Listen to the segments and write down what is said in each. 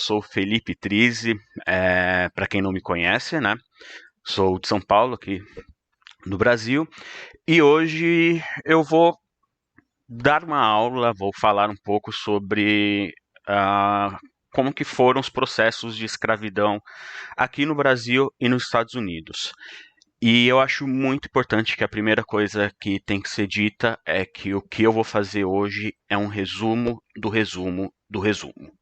Sou Felipe Trizzi, para quem não me conhece, né? Sou de São Paulo, aqui no Brasil, e hoje eu vou dar uma aula, vou falar um pouco sobre como que foram os processos de escravidão aqui no Brasil e nos Estados Unidos. E eu acho muito importante que a primeira coisa que tem que ser dita é que o que eu vou fazer hoje é um resumo do resumo do resumo.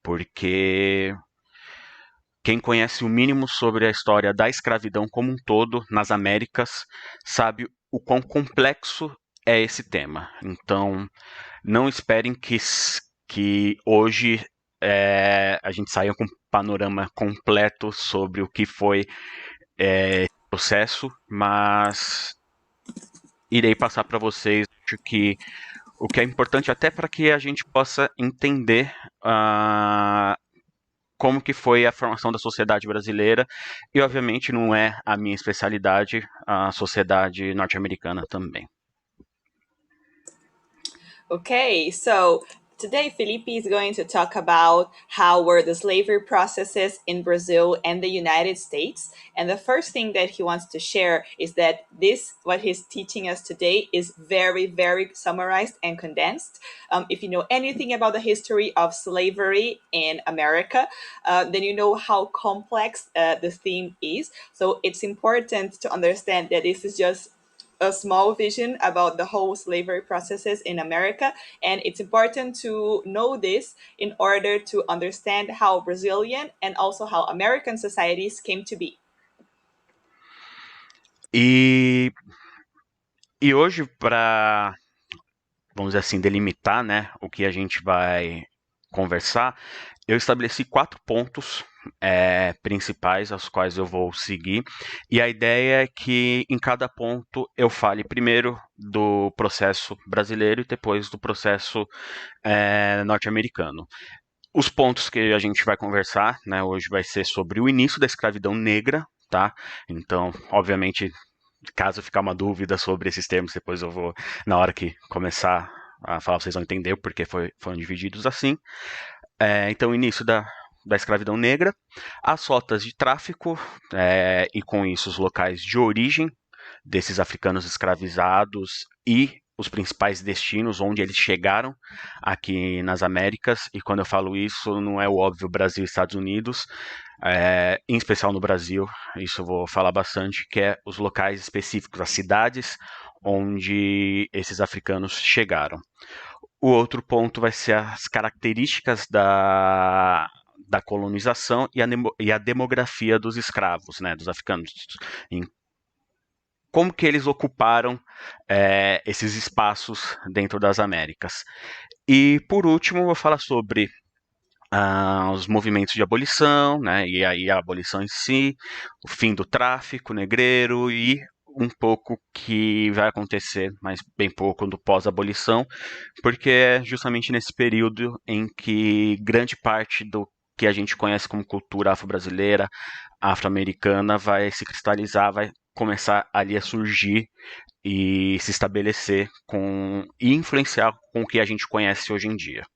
Porque quem conhece o mínimo sobre a história da escravidão como um todo nas Américas sabe o quão complexo é esse tema. Então, não esperem que hoje a gente saia com um panorama completo sobre o que foi o processo, mas irei passar para vocês. Acho que o que é importante até para que a gente possa entender como que foi a formação da sociedade brasileira e, obviamente, não é a minha especialidade, a sociedade norte-americana também. Okay, so today Felipe is going to talk about how were the slavery processes in Brazil and the United States. And the first thing that he wants to share is that what he's teaching us today, is very, very summarized and condensed. If you know anything about the history of slavery in America, then you know how complex the theme is. So it's important to understand that this is just a small vision about the whole slavery processes in America. And it's important to know this in order to understand how Brazilian and also how American societies came to be. E hoje, para, vamos dizer assim, delimitar, né, o que a gente vai conversar, eu estabeleci 4 pontos principais aos quais eu vou seguir, e a ideia é que em cada ponto eu fale primeiro do processo brasileiro e depois do processo norte-americano. Os pontos que a gente vai conversar, né, hoje vai ser sobre o início da escravidão negra, tá? Então, obviamente, caso ficar uma dúvida sobre esses termos, depois eu vou, na hora que começar a falar, vocês vão entender porque foram divididos assim. Então, o início da escravidão negra, as rotas de tráfico e com isso os locais de origem desses africanos escravizados e os principais destinos onde eles chegaram aqui nas Américas. E quando eu falo isso, não é o óbvio Brasil e Estados Unidos, em especial no Brasil, isso eu vou falar bastante, que é os locais específicos, as cidades onde esses africanos chegaram. O outro ponto vai ser as características da colonização e a demografia dos escravos, né, dos africanos. Como que eles ocuparam esses espaços dentro das Américas. E, por último, eu vou falar sobre os movimentos de abolição, né, e aí a abolição em si, o fim do tráfico negreiro e um pouco que vai acontecer, mas bem pouco, do pós-abolição, porque é justamente nesse período em que grande parte do que a gente conhece como cultura afro-brasileira, afro-americana, vai se cristalizar, vai começar ali a surgir e se estabelecer e influenciar com o que a gente conhece hoje em dia.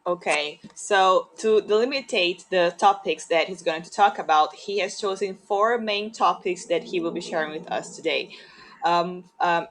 Okay, so to delimitate the topics that he's going to talk about, he has chosen 4 main topics that he will be sharing with us today.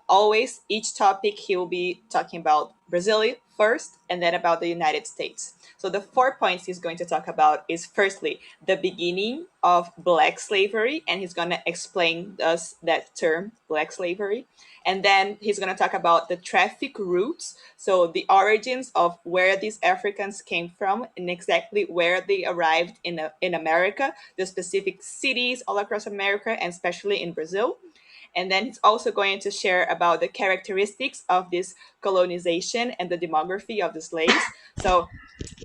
Always, each topic he will be talking about Brazil first and then about the United States. So the 4 points he's going to talk about is firstly the beginning of black slavery, and he's going to explain us that term, black slavery. And then he's going to talk about the traffic routes, so the origins of where these Africans came from and exactly where they arrived in America, the specific cities all across America, and especially in Brazil. And then he's also going to share about the characteristics of this colonization and the demography of the slaves. So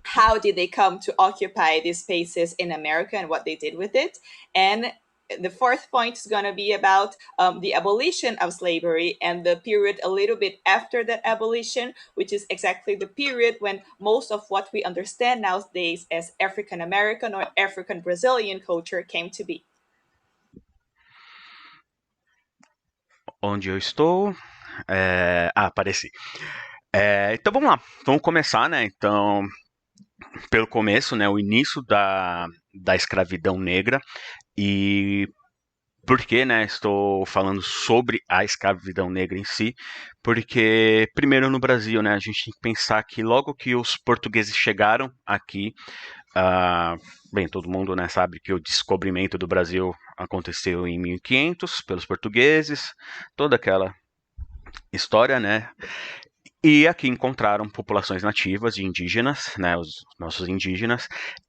how did they come to occupy these spaces in America and what they did with it? And the 4th point is going to be about the abolition of slavery and the period a little bit after that abolition, which is exactly the period when most of what we understand nowadays as African American or African Brazilian culture came to be. Onde eu estou? Apareci. Então vamos lá, vamos começar, né? Então, pelo começo, né, o início da escravidão negra. E por que, né, estou falando sobre a escravidão negra em si? Porque, primeiro, no Brasil, né, a gente tem que pensar que logo que os portugueses chegaram aqui, ah, bem, todo mundo, né, sabe que o descobrimento do Brasil aconteceu em 1500 pelos portugueses, toda aquela história, né? E aqui encontraram populações nativas e indígenas, né, os nossos indígenas,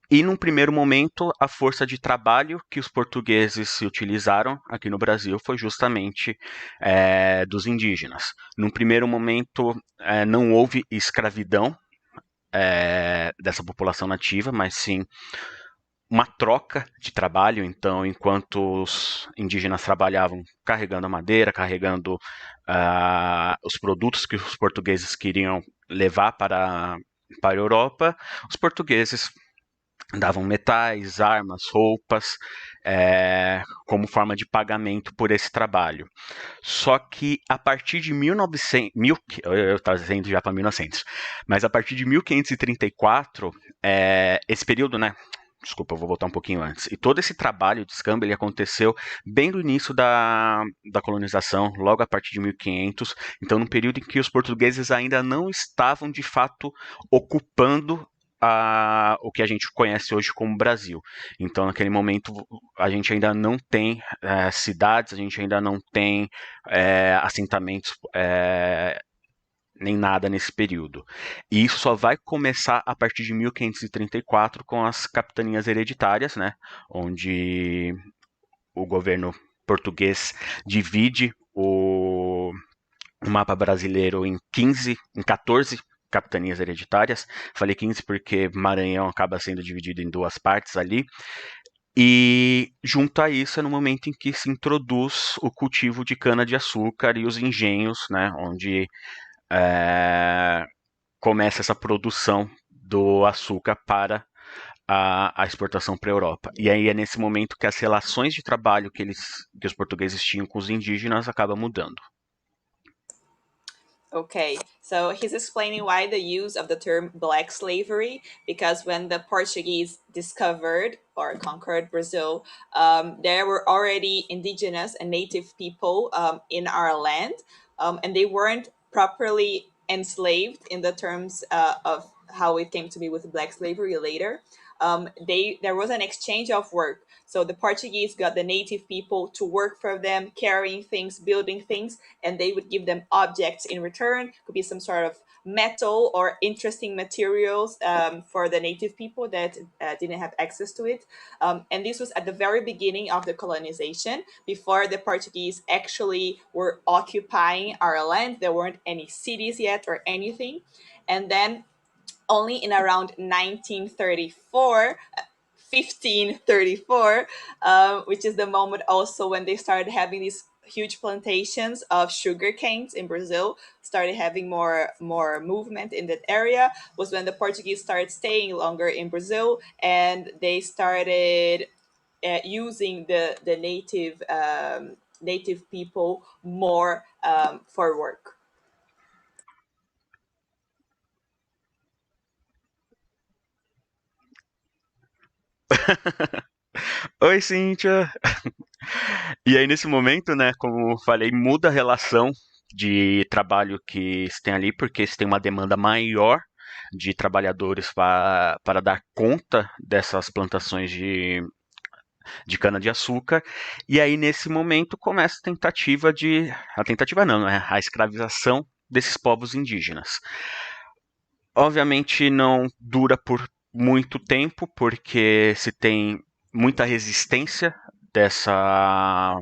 e num primeiro momento a força de trabalho que os portugueses se utilizaram aqui no Brasil foi justamente dos indígenas. Num primeiro momento não houve escravidão dessa população nativa, mas sim uma troca de trabalho. Então, enquanto os indígenas trabalhavam carregando a madeira, carregando os produtos que os portugueses queriam levar para a Europa, os portugueses davam metais, armas, roupas, como forma de pagamento por esse trabalho. Só que a partir de 1900, eu estava dizendo já para 1900, mas a partir de 1534, esse período, né? Desculpa, eu vou voltar um pouquinho antes. E todo esse trabalho de escambo ele aconteceu bem no início da colonização, logo a partir de 1500. Então, num período em que os portugueses ainda não estavam, de fato, ocupando o que a gente conhece hoje como Brasil. Então, naquele momento, a gente ainda não tem cidades, a gente ainda não tem assentamentos nem nada nesse período. E isso só vai começar a partir de 1534 com as capitanias hereditárias, né, onde o governo português divide o mapa brasileiro em 14 capitanias hereditárias. Falei 15 porque Maranhão acaba sendo dividido em duas partes ali. E junto a isso é no momento em que se introduz o cultivo de cana-de-açúcar e os engenhos, né, onde começa essa produção do açúcar para a exportação para a Europa. E aí é nesse momento que as relações de trabalho que os portugueses tinham com os indígenas acabam mudando. Okay, so he's explaining why the use of the term black slavery, because when the Portuguese discovered or conquered Brazil, there were already indigenous and native people in our land, and they weren't properly enslaved in the terms of how it came to be with black slavery later. There was an exchange of work. So the Portuguese got the native people to work for them, carrying things, building things, and they would give them objects in return. Could be some sort of metal or interesting materials for the native people that didn't have access to it. And this was at the very beginning of the colonization, before the Portuguese actually were occupying our land. There weren't any cities yet or anything. And then only in around 1934, 1534, which is the moment also when they started having these huge plantations of sugar canes in Brazil, started having more movement in that area, was when the Portuguese started staying longer in Brazil, and they started using the native people more for work. Oi, Cíntia! E aí, nesse momento, né, como eu falei, muda a relação de trabalho que se tem ali, porque se tem uma demanda maior de trabalhadores para dar conta dessas plantações de cana-de-açúcar. E aí, nesse momento, começa a tentativa a tentativa não, né? A escravização desses povos indígenas. Obviamente não dura por muito tempo, porque se tem muita resistência dessa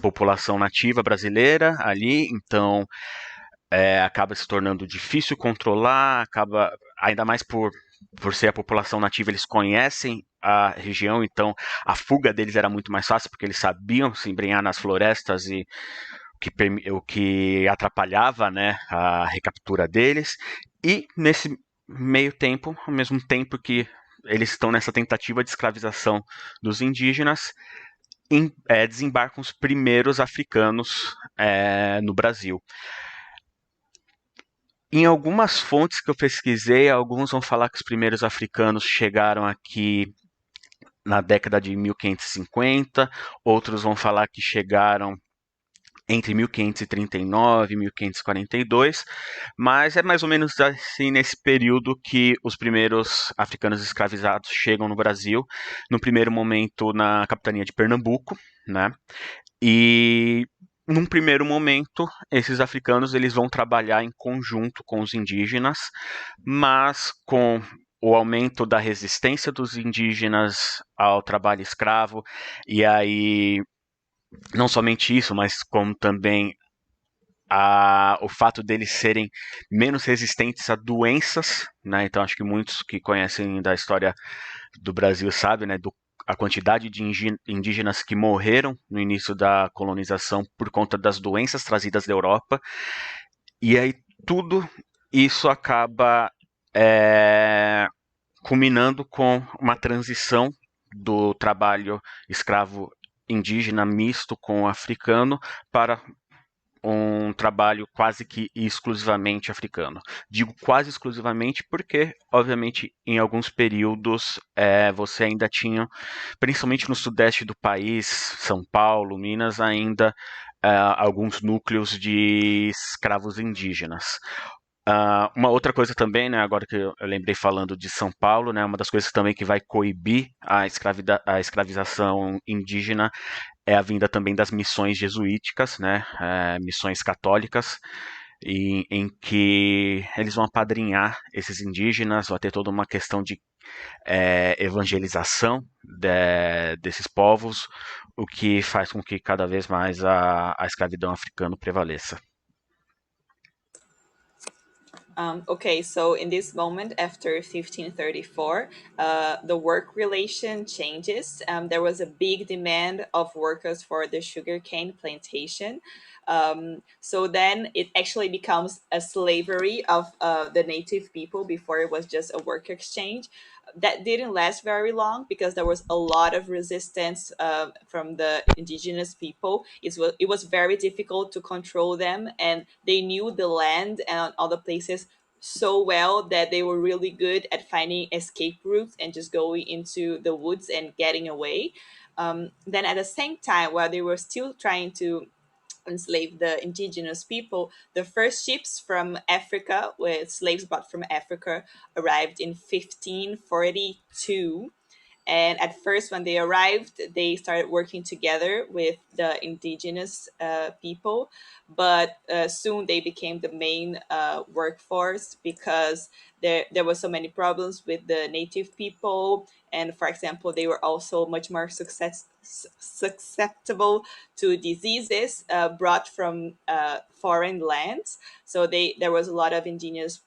população nativa brasileira ali, então acaba se tornando difícil controlar, acaba ainda mais por ser a população nativa, eles conhecem a região, então a fuga deles era muito mais fácil, porque eles sabiam se embrenhar nas florestas e o que atrapalhava, né, a recaptura deles. E nesse meio tempo, ao mesmo tempo que eles estão nessa tentativa de escravização dos indígenas, desembarcam os primeiros africanos no Brasil. Em algumas fontes que eu pesquisei, alguns vão falar que os primeiros africanos chegaram aqui na década de 1550, outros vão falar que chegaram entre 1539 e 1542, mas é mais ou menos assim nesse período que os primeiros africanos escravizados chegam no Brasil, no primeiro momento na capitania de Pernambuco, né? E num primeiro momento, esses africanos eles vão trabalhar em conjunto com os indígenas, mas com o aumento da resistência dos indígenas ao trabalho escravo, e aí não somente isso, mas como também o fato deles serem menos resistentes a doenças, né? Então acho que muitos que conhecem da história do Brasil sabem, né? A quantidade de indígenas que morreram no início da colonização por conta das doenças trazidas da Europa. E aí tudo isso acaba culminando com uma transição do trabalho escravo indígena misto com o africano para um trabalho quase que exclusivamente africano. Digo quase exclusivamente porque, obviamente, em alguns períodos você ainda tinha, principalmente no sudeste do país, São Paulo, Minas, ainda alguns núcleos de escravos indígenas. Uma outra coisa também, né, agora que eu lembrei falando de São Paulo, né, uma das coisas também que vai coibir a escravização indígena é a vinda também das missões jesuíticas, né, missões católicas, em que eles vão apadrinhar esses indígenas, vai ter toda uma questão de evangelização desses povos, o que faz com que cada vez mais a escravidão africana prevaleça. Okay, so in this moment, after 1534, the work relation changes. There was a big demand of workers for the sugarcane plantation. So then it actually becomes a slavery of the native people before it was just a work exchange. That didn't last very long because there was a lot of resistance from the indigenous people. It was very difficult to control them, and they knew the land and all the places so well that they were really good at finding escape routes and just going into the woods and getting away. Then at the same time, while they were still trying to enslave the indigenous people, the first ships from Africa, with slaves brought from Africa, arrived in 1542. And at first, when they arrived, they started working together with the indigenous people, but soon they became the main workforce because there was so many problems with the native people. And for example, they were also much more susceptible to diseases brought from foreign lands. So there was a lot of indigenous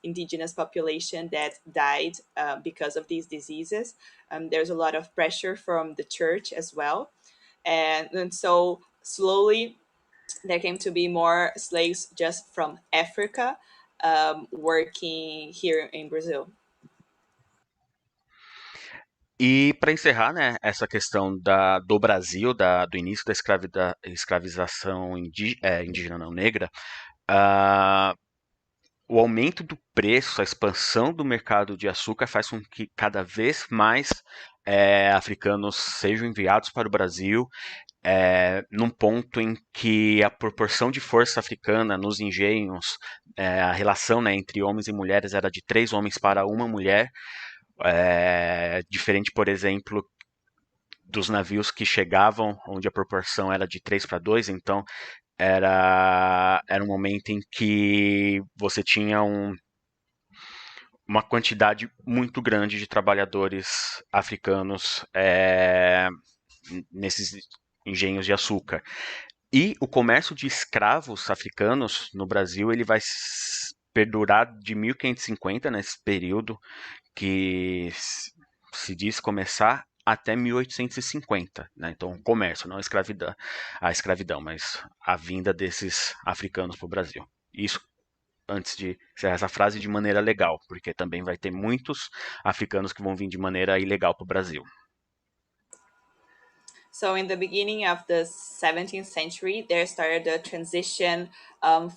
population that died because of these diseases. There's a lot of pressure from the church as well, and so slowly there came to be more slaves just from Africa working here in Brazil. E para encerrar, né, essa questão do Brasil, do início da escravização indígena não negra, ah, o aumento do preço, a expansão do mercado de açúcar faz com que cada vez mais africanos sejam enviados para o Brasil, num ponto em que a proporção de força africana nos engenhos, a relação, né, entre homens e mulheres era de 3 homens para uma mulher, diferente, por exemplo, dos navios que chegavam, onde a proporção era de 3 para 2, então era um momento em que você tinha uma quantidade muito grande de trabalhadores africanos nesses engenhos de açúcar. E o comércio de escravos africanos no Brasil ele vai perdurar de 1550, nesse período que se diz começar, até 1850, né? Então, o comércio, não a escravidão, mas a vinda desses africanos para o Brasil. Isso antes de encerrar essa frase de maneira legal, porque também vai ter muitos africanos que vão vir de maneira ilegal para o Brasil. So, in the beginning of the 17th century, there started a transition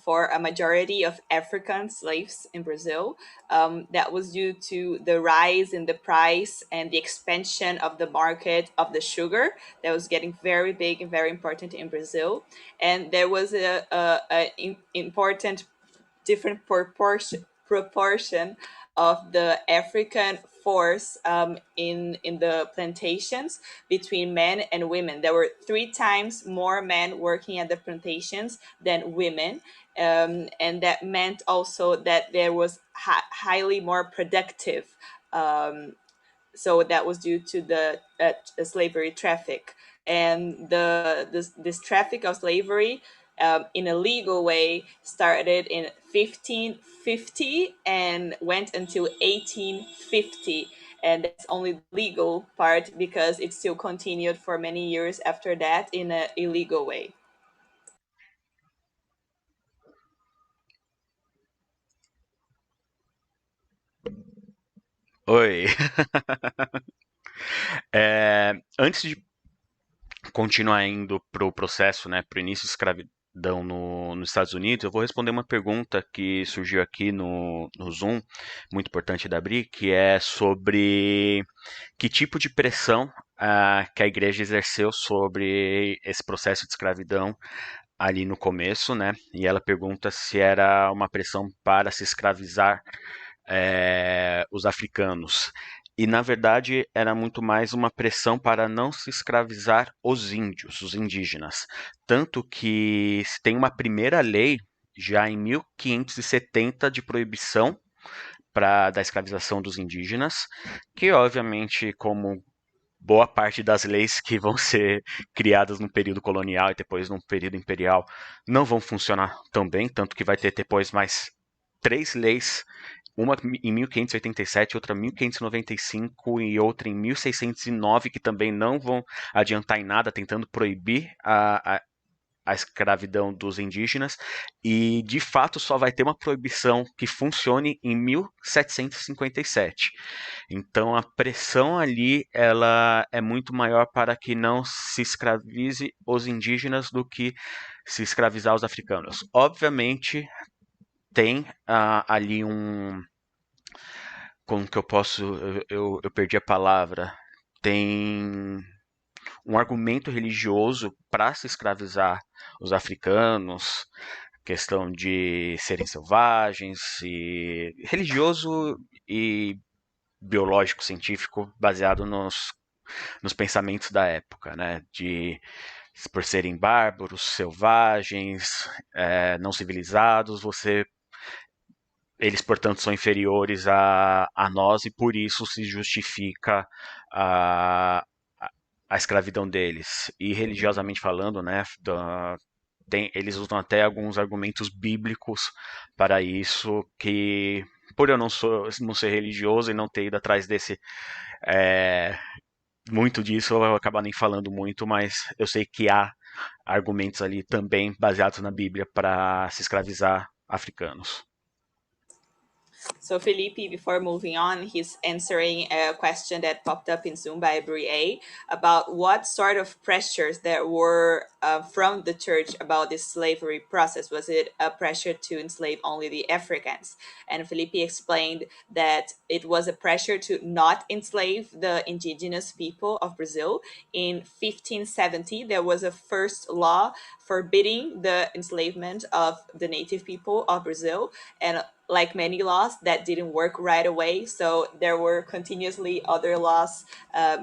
for a majority of African slaves in Brazil. That was due to the rise in the price and the expansion of the market of the sugar that was getting very big and very important in Brazil. And there was important different proportion of the African force in the plantations between men and women. There were 3 times more men working at the plantations than women, and that meant also that there was highly more productive. So that was due to the slavery traffic, and this traffic of slavery in a legal way started in 1550 and went until 1850, and that's only the legal part because it still continued for many years after that in an illegal way. Oi. Antes de continuar indo para o processo, né, para o início da escravidão nos Estados Unidos, eu vou responder uma pergunta que surgiu aqui no Zoom, muito importante da Bri, que é sobre que tipo de pressão que a igreja exerceu sobre esse processo de escravidão ali no começo, né? E ela pergunta se era uma pressão para se escravizar os africanos. E, na verdade, era muito mais uma pressão para não se escravizar os índios, os indígenas. Tanto que se tem uma primeira lei, já em 1570, de proibição da escravização dos indígenas, que, obviamente, como boa parte das leis que vão ser criadas no período colonial e depois no período imperial não vão funcionar tão bem, tanto que vai ter depois mais 3 leis, uma em 1587, outra em 1595 e outra em 1609, que também não vão adiantar em nada, tentando proibir a escravidão dos indígenas, e de fato só vai ter uma proibição que funcione em 1757. Então a pressão ali ela é muito maior para que não se escravize os indígenas do que se escravizar os africanos. Obviamente tem ali como que eu posso, eu perdi a palavra, tem um argumento religioso para se escravizar os africanos, questão de serem selvagens, e religioso e biológico científico baseado nos pensamentos da época, né? Por serem bárbaros, selvagens, não civilizados, eles, portanto, são inferiores a nós e por isso se justifica a, a escravidão deles. E religiosamente falando, né, eles usam até alguns argumentos bíblicos para isso, que por eu não ser religioso e não ter ido atrás é, muito disso, eu vou acabar nem falando muito, mas eu sei que há argumentos ali também baseados na Bíblia para se escravizar africanos. So Felipe, before moving on, he's answering a question that popped up in Zoom by Brie about what sort of pressures there were from the church about this slavery process. Was it a pressure to enslave only the Africans? And Felipe explained that it was a pressure to not enslave the indigenous people of Brazil. In 1570, there was a first law forbidding the enslavement of the native people of Brazil, and like many laws that didn't work right away, so there were continuously other laws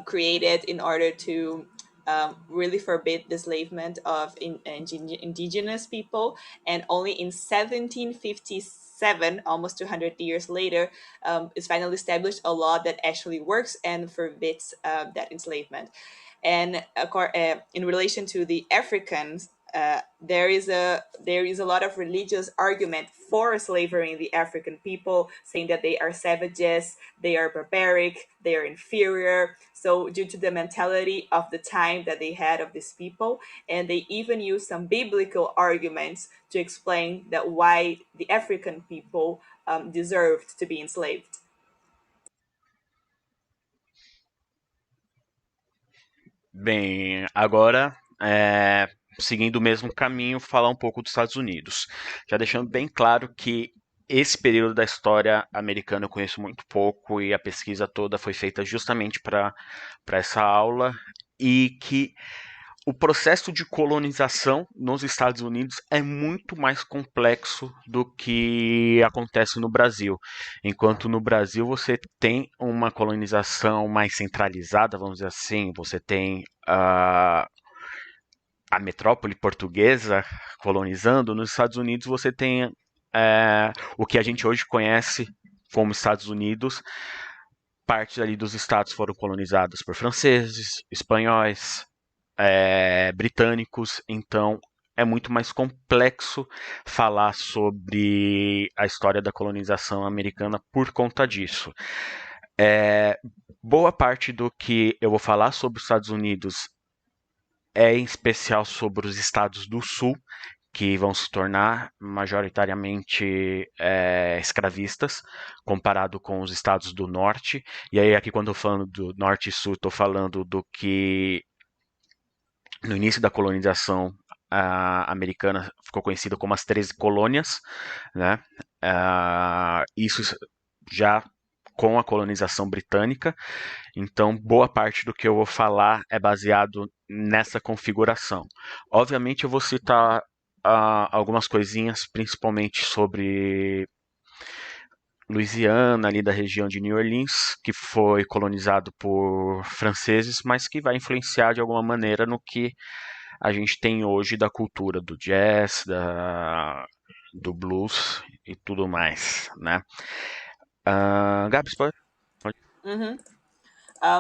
created in order to really forbid the enslavement of indigenous people. And only in 1757, almost 200 years later, is finally established a law that actually works and forbids that enslavement. And in relation to the Africans, there is a lot of religious argument for slavery in the African people, saying that they are savages, they are barbaric, they are inferior. So due to the mentality of the time that they had of these people, and they even use some biblical arguments to explain that why the African people deserved to be enslaved. Bem, agora, seguindo o mesmo caminho, falar um pouco dos Estados Unidos. Já deixando bem claro que esse período da história americana eu conheço muito pouco e a pesquisa toda foi feita justamente para essa aula e que o processo de colonização nos Estados Unidos é muito mais complexo do que acontece no Brasil. Enquanto no Brasil você tem uma colonização mais centralizada, vamos dizer assim, você tem a metrópole portuguesa colonizando, nos Estados Unidos você tem o que a gente hoje conhece como Estados Unidos. Partes ali dos estados foram colonizadas por franceses, espanhóis, britânicos, então é muito mais complexo falar sobre a história da colonização americana por conta disso. Boa parte do que eu vou falar sobre os Estados Unidos é em especial sobre os estados do sul, que vão se tornar majoritariamente escravistas, comparado com os estados do norte. E aí, aqui, quando eu estou falando do norte e sul, estou falando do que no início da colonização americana ficou conhecida como as 13 colônias, né? Isso já com a colonização britânica. Então, boa parte do que eu vou falar é baseado nessa configuração. Obviamente, eu vou citar algumas coisinhas, principalmente sobre Louisiana, ali da região de New Orleans, que foi colonizado por franceses, mas que vai influenciar de alguma maneira no que a gente tem hoje da cultura do jazz, do blues e tudo mais, né? Gabs, pode. Mhm.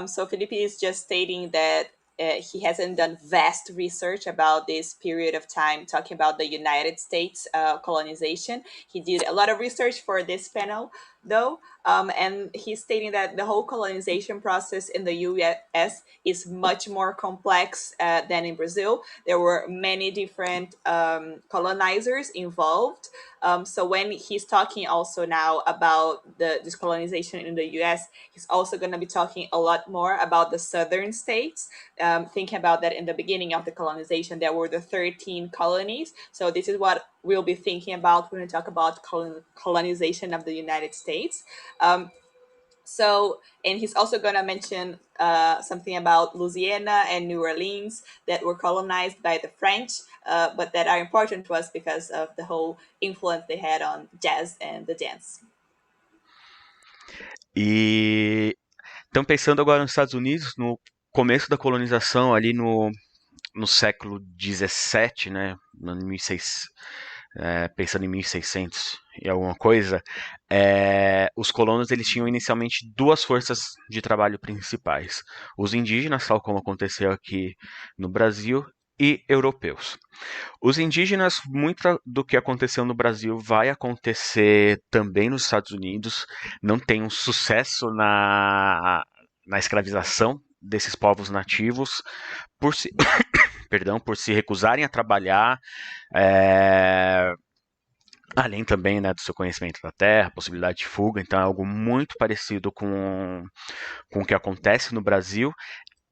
So Felipe is just stating that he hasn't done vast research about this period of time, talking about the United States colonization. He did a lot of research for this panel, though, and he's stating that the whole colonization process in the U.S. is much more complex than in Brazil. There were many different colonizers involved. So when he's talking also now about the colonization in the U.S., he's also going to be talking a lot more about the southern states. Thinking about that in the beginning of the colonization, there were the 13 colonies. So this is what we'll be thinking about when we talk about colonization of the United States. And he's also going to mention something about Louisiana and New Orleans that were colonized by the French, but that are important to us because of the whole influence they had on jazz and the dance. E então, pensando agora nos Estados Unidos, no começo da colonização, ali no século XVII, né, no 1600, pensando em 1600 e alguma coisa, os colonos eles tinham inicialmente duas forças de trabalho principais: os indígenas, tal como aconteceu aqui no Brasil, e europeus. Os indígenas, muito do que aconteceu no Brasil vai acontecer também nos Estados Unidos. Não tem um sucesso na escravização desses povos nativos por se, perdão, por se recusarem a trabalhar, além também, né, do seu conhecimento da terra, possibilidade de fuga. Então é algo muito parecido com o que acontece no Brasil.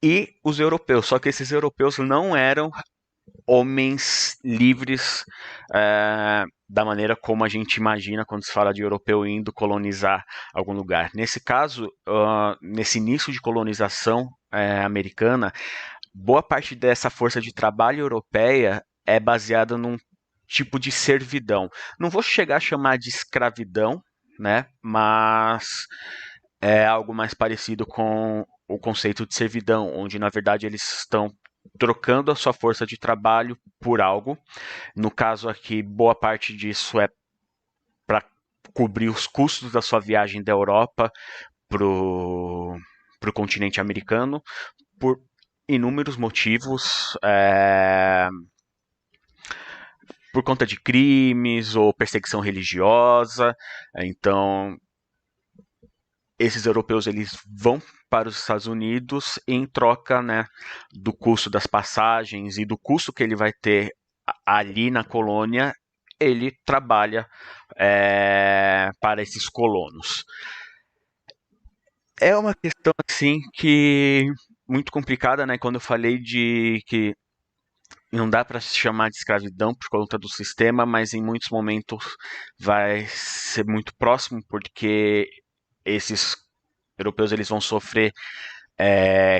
E os europeus, só que esses europeus não eram homens livres da maneira como a gente imagina quando se fala de europeu indo colonizar algum lugar. Nesse caso, nesse início de colonização americana, boa parte dessa força de trabalho europeia é baseada num tipo de servidão. Não vou chegar a chamar de escravidão, né? Mas é algo mais parecido com o conceito de servidão, onde na verdade eles estão trocando a sua força de trabalho por algo. No caso aqui, boa parte disso é para cobrir os custos da sua viagem da Europa para o continente americano, por inúmeros motivos, por conta de crimes ou perseguição religiosa. Então, esses europeus eles vão para os Estados Unidos em troca, né, do custo das passagens e do custo que ele vai ter ali na colônia. Ele trabalha para esses colonos. É uma questão assim que muito complicada, né? Quando eu falei de que não dá para se chamar de escravidão por conta do sistema, mas em muitos momentos vai ser muito próximo, porque esses europeus eles vão sofrer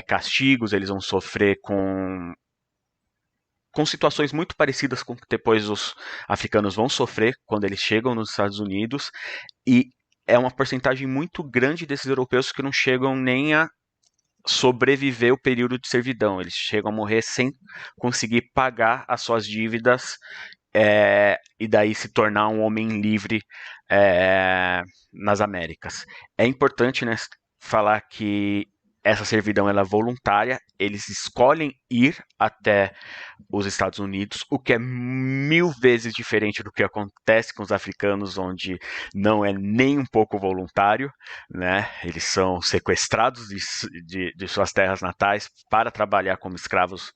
castigos, eles vão sofrer com situações muito parecidas com que depois os africanos vão sofrer quando eles chegam nos Estados Unidos, e é uma porcentagem muito grande desses europeus que não chegam nem a sobreviver o período de servidão. Eles chegam a morrer sem conseguir pagar as suas dívidas e daí se tornar um homem livre nas Américas. É importante, né, falar que essa servidão ela é voluntária, eles escolhem ir até os Estados Unidos, o que é 1000 vezes diferente do que acontece com os africanos, onde não é nem um pouco voluntário, né? Eles são sequestrados de suas terras natais para trabalhar como escravos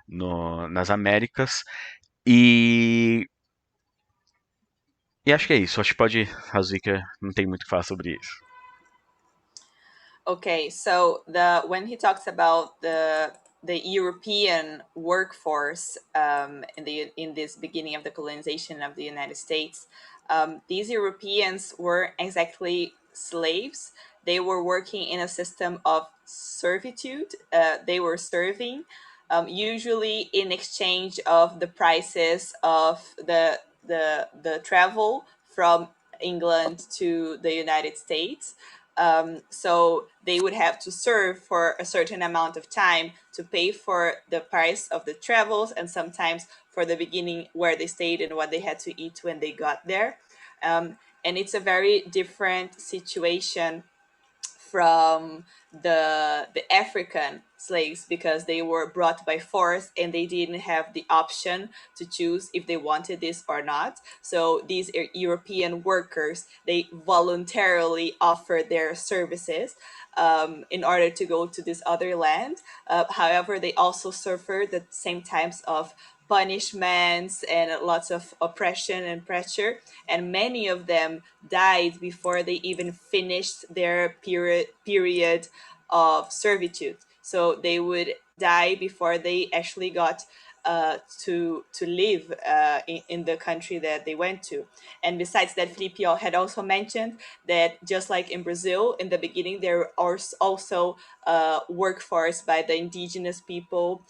nas Américas. E, e acho que é isso. Acho que pode, Razika, não tem muito o que falar sobre isso. Okay, so when he talks about the European workforce in this beginning of the colonization of the United States, these Europeans were exactly slaves. They were working in a system of servitude. They were serving, usually in exchange of the prices of the travel from England to the United States. So they would have to serve for a certain amount of time to pay for the price of the travels, and sometimes for the beginning where they stayed and what they had to eat when they got there. And it's a very different situation from the African slaves, because they were brought by force and they didn't have the option to choose if they wanted this or not. So these European workers, they voluntarily offered their services in order to go to this other land. However, they also suffered the same types of punishments and lots of oppression and pressure, and many of them died before they even finished their period of servitude. So they would die before they actually got to live in the country that they went to. And besides that, Felipe had also mentioned that just like in Brazil, in the beginning, there are also workforce by the indigenous people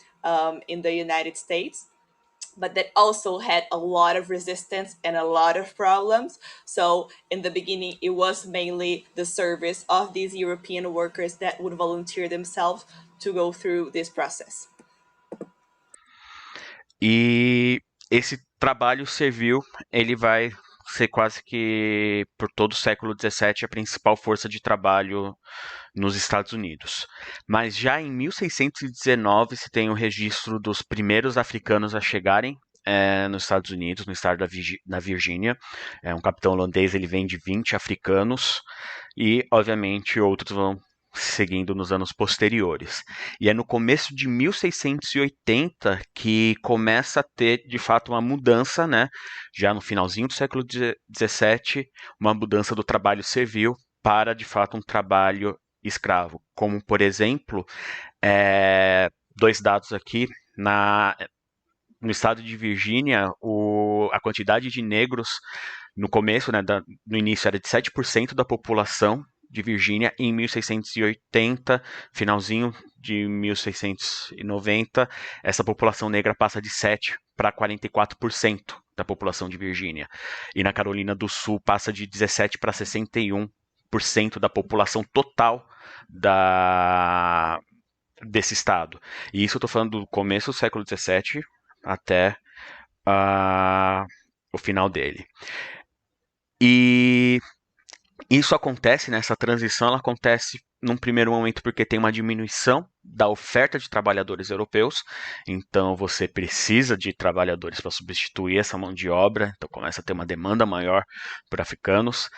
in the United States, but that also had a lot of resistance and a lot of problems. So in the beginning, it was mainly the service of these European workers that would volunteer themselves to go through this process. E esse trabalho servil, ele vai ser quase que por todo o século XVII a principal força de trabalho nos Estados Unidos. Mas já em 1619 se tem o registro dos primeiros africanos a chegarem nos Estados Unidos, no estado da Virgínia. Um capitão holandês, ele vem de 20 africanos e, obviamente, outros vão seguindo nos anos posteriores. E é no começo de 1680 que começa a ter, de fato, uma mudança, né? Já no finalzinho do século XVII, uma mudança do trabalho servil para, de fato, um trabalho escravo. Como, por exemplo, dois dados aqui, no estado de Virgínia, a quantidade de negros no começo, né, no início, era de 7% da população de Virgínia. Em 1680, finalzinho de 1690, essa população negra passa de 7% para 44% da população de Virgínia. E na Carolina do Sul passa de 17% para 61% da população total desse estado. E isso eu estou falando do começo do século XVII até o final dele. E isso acontece, né, essa transição ela acontece num primeiro momento porque tem uma diminuição da oferta de trabalhadores europeus, então você precisa de trabalhadores para substituir essa mão de obra, então começa a ter uma demanda maior por africanos.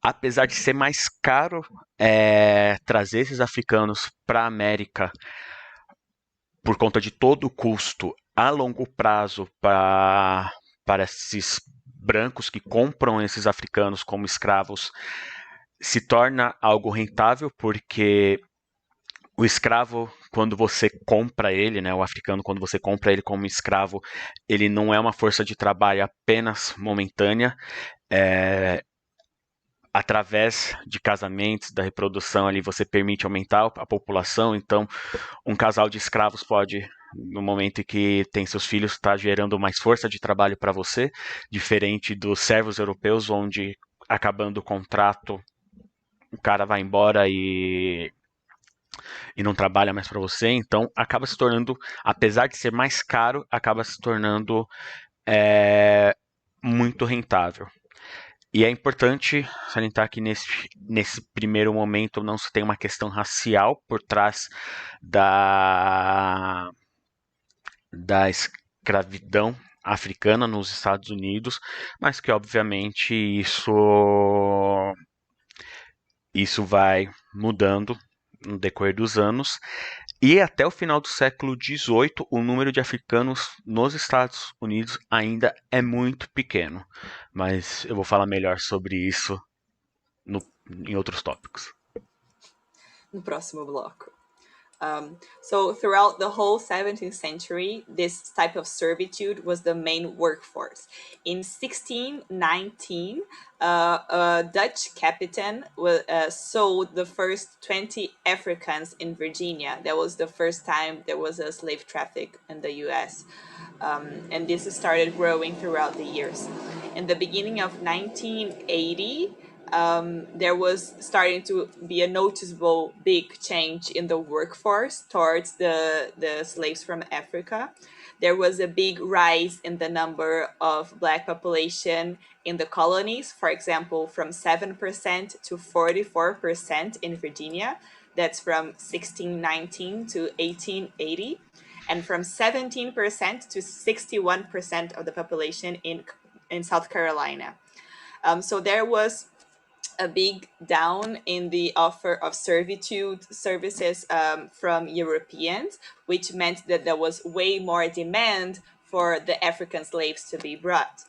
Apesar de ser mais caro trazer esses africanos para a América por conta de todo o custo a longo prazo para esses brancos que compram esses africanos como escravos, se torna algo rentável, porque o escravo, quando você compra ele, né, o africano, quando você compra ele como escravo, ele não é uma força de trabalho apenas momentânea, é, através de casamentos, da reprodução ali, você permite aumentar a população, então um casal de escravos pode, no momento em que tem seus filhos, estar gerando mais força de trabalho para você, diferente dos servos europeus, onde acabando o contrato, o cara vai embora e não trabalha mais para você, então acaba se tornando, apesar de ser mais caro, acaba se tornando muito rentável. E é importante salientar que nesse primeiro momento não se tem uma questão racial por trás da escravidão africana nos Estados Unidos, mas que obviamente isso vai mudando no decorrer dos anos. E até o final do século XVIII, o número de africanos nos Estados Unidos ainda é muito pequeno. Mas eu vou falar melhor sobre isso em outros tópicos. No próximo bloco. So throughout the whole 17th century, this type of servitude was the main workforce. In 1619, a Dutch captain sold the first 20 Africans in Virginia. That was the first time there was a slave traffic in the US. And this started growing throughout the years. In the beginning of 1980, there was starting to be a noticeable big change in the workforce towards the slaves from Africa. There was a big rise in the number of Black population in the colonies, for example, from 7% to 44% in Virginia. That's from 1619 to 1880. And from 17% to 61% of the population in South Carolina. So there was a big down in the offer of servitude services from Europeans, which meant that there was way more demand for the African slaves to be brought.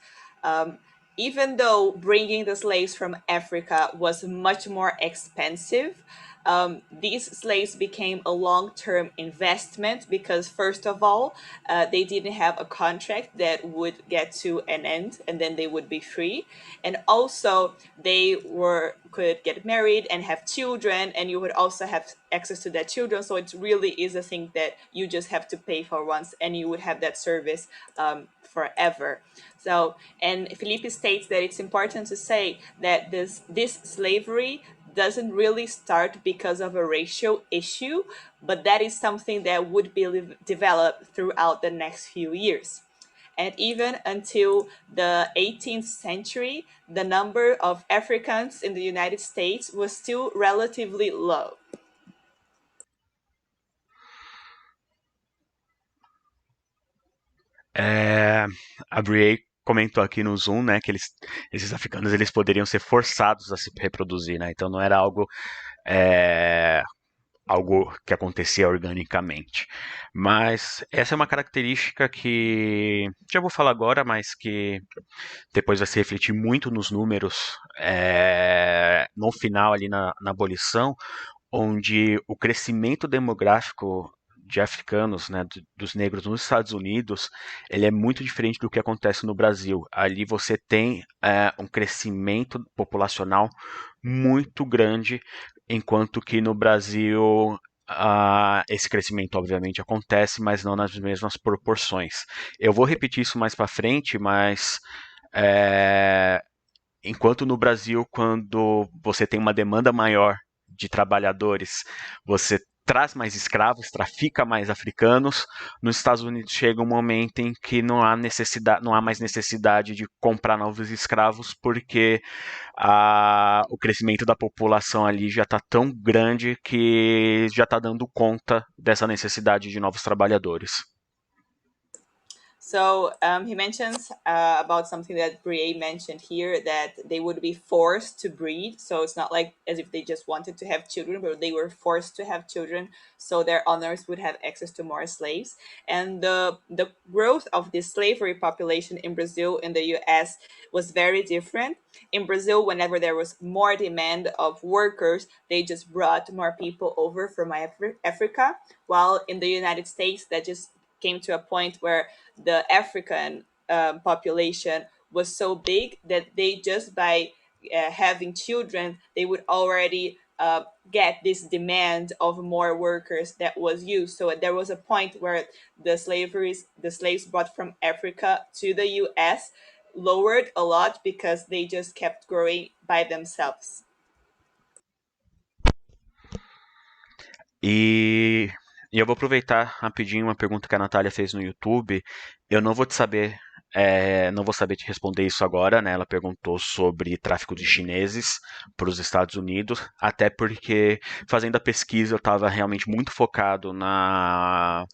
Even though bringing the slaves from Africa was much more expensive, these slaves became a long-term investment because, first of all, they didn't have a contract that would get to an end and then they would be free. And also, they could get married and have children, and you would also have access to their children. So it really is a thing that you just have to pay for once, and you would have that service forever. So, and Felipe states that it's important to say that this slavery doesn't really start because of a racial issue, but that is something that would be developed throughout the next few years. And even until the 18th century, the number of Africans in the United States was still relatively low. A Brie comentou aqui no Zoom, né, que esses africanos eles poderiam ser forçados a se reproduzir, né? Então não era algo que acontecia organicamente. Mas essa é uma característica que já vou falar agora, mas que depois vai se refletir muito nos números no final ali na abolição, onde o crescimento demográfico de africanos, né, dos negros nos Estados Unidos, ele é muito diferente do que acontece no Brasil. Ali você tem um crescimento populacional muito grande, enquanto que no Brasil esse crescimento obviamente acontece, mas não nas mesmas proporções. Eu vou repetir isso mais para frente, mas enquanto no Brasil, quando você tem uma demanda maior de trabalhadores, você traz mais escravos, trafica mais africanos. Nos Estados Unidos chega um momento em que não há mais necessidade de comprar novos escravos, porque o crescimento da população ali já está tão grande que já está dando conta dessa necessidade de novos trabalhadores. So he mentions about something that Brie mentioned here, that they would be forced to breed. So it's not like as if they just wanted to have children, but they were forced to have children so their owners would have access to more slaves. And the growth of the slavery population in Brazil and the US was very different. In Brazil, whenever there was more demand of workers, they just brought more people over from Africa, while in the United States, that just came to a point where the African population was so big that they just by having children, they would already get this demand of more workers that was used. So there was a point where the slaves brought from Africa to the U.S. lowered a lot because they just kept growing by themselves. E, e eu vou aproveitar rapidinho uma pergunta que a Natália fez no YouTube. Eu não vou te saber, não vou saber te responder isso agora, né? Ela perguntou sobre tráfico de chineses para os Estados Unidos, até porque fazendo a pesquisa eu estava realmente muito focado na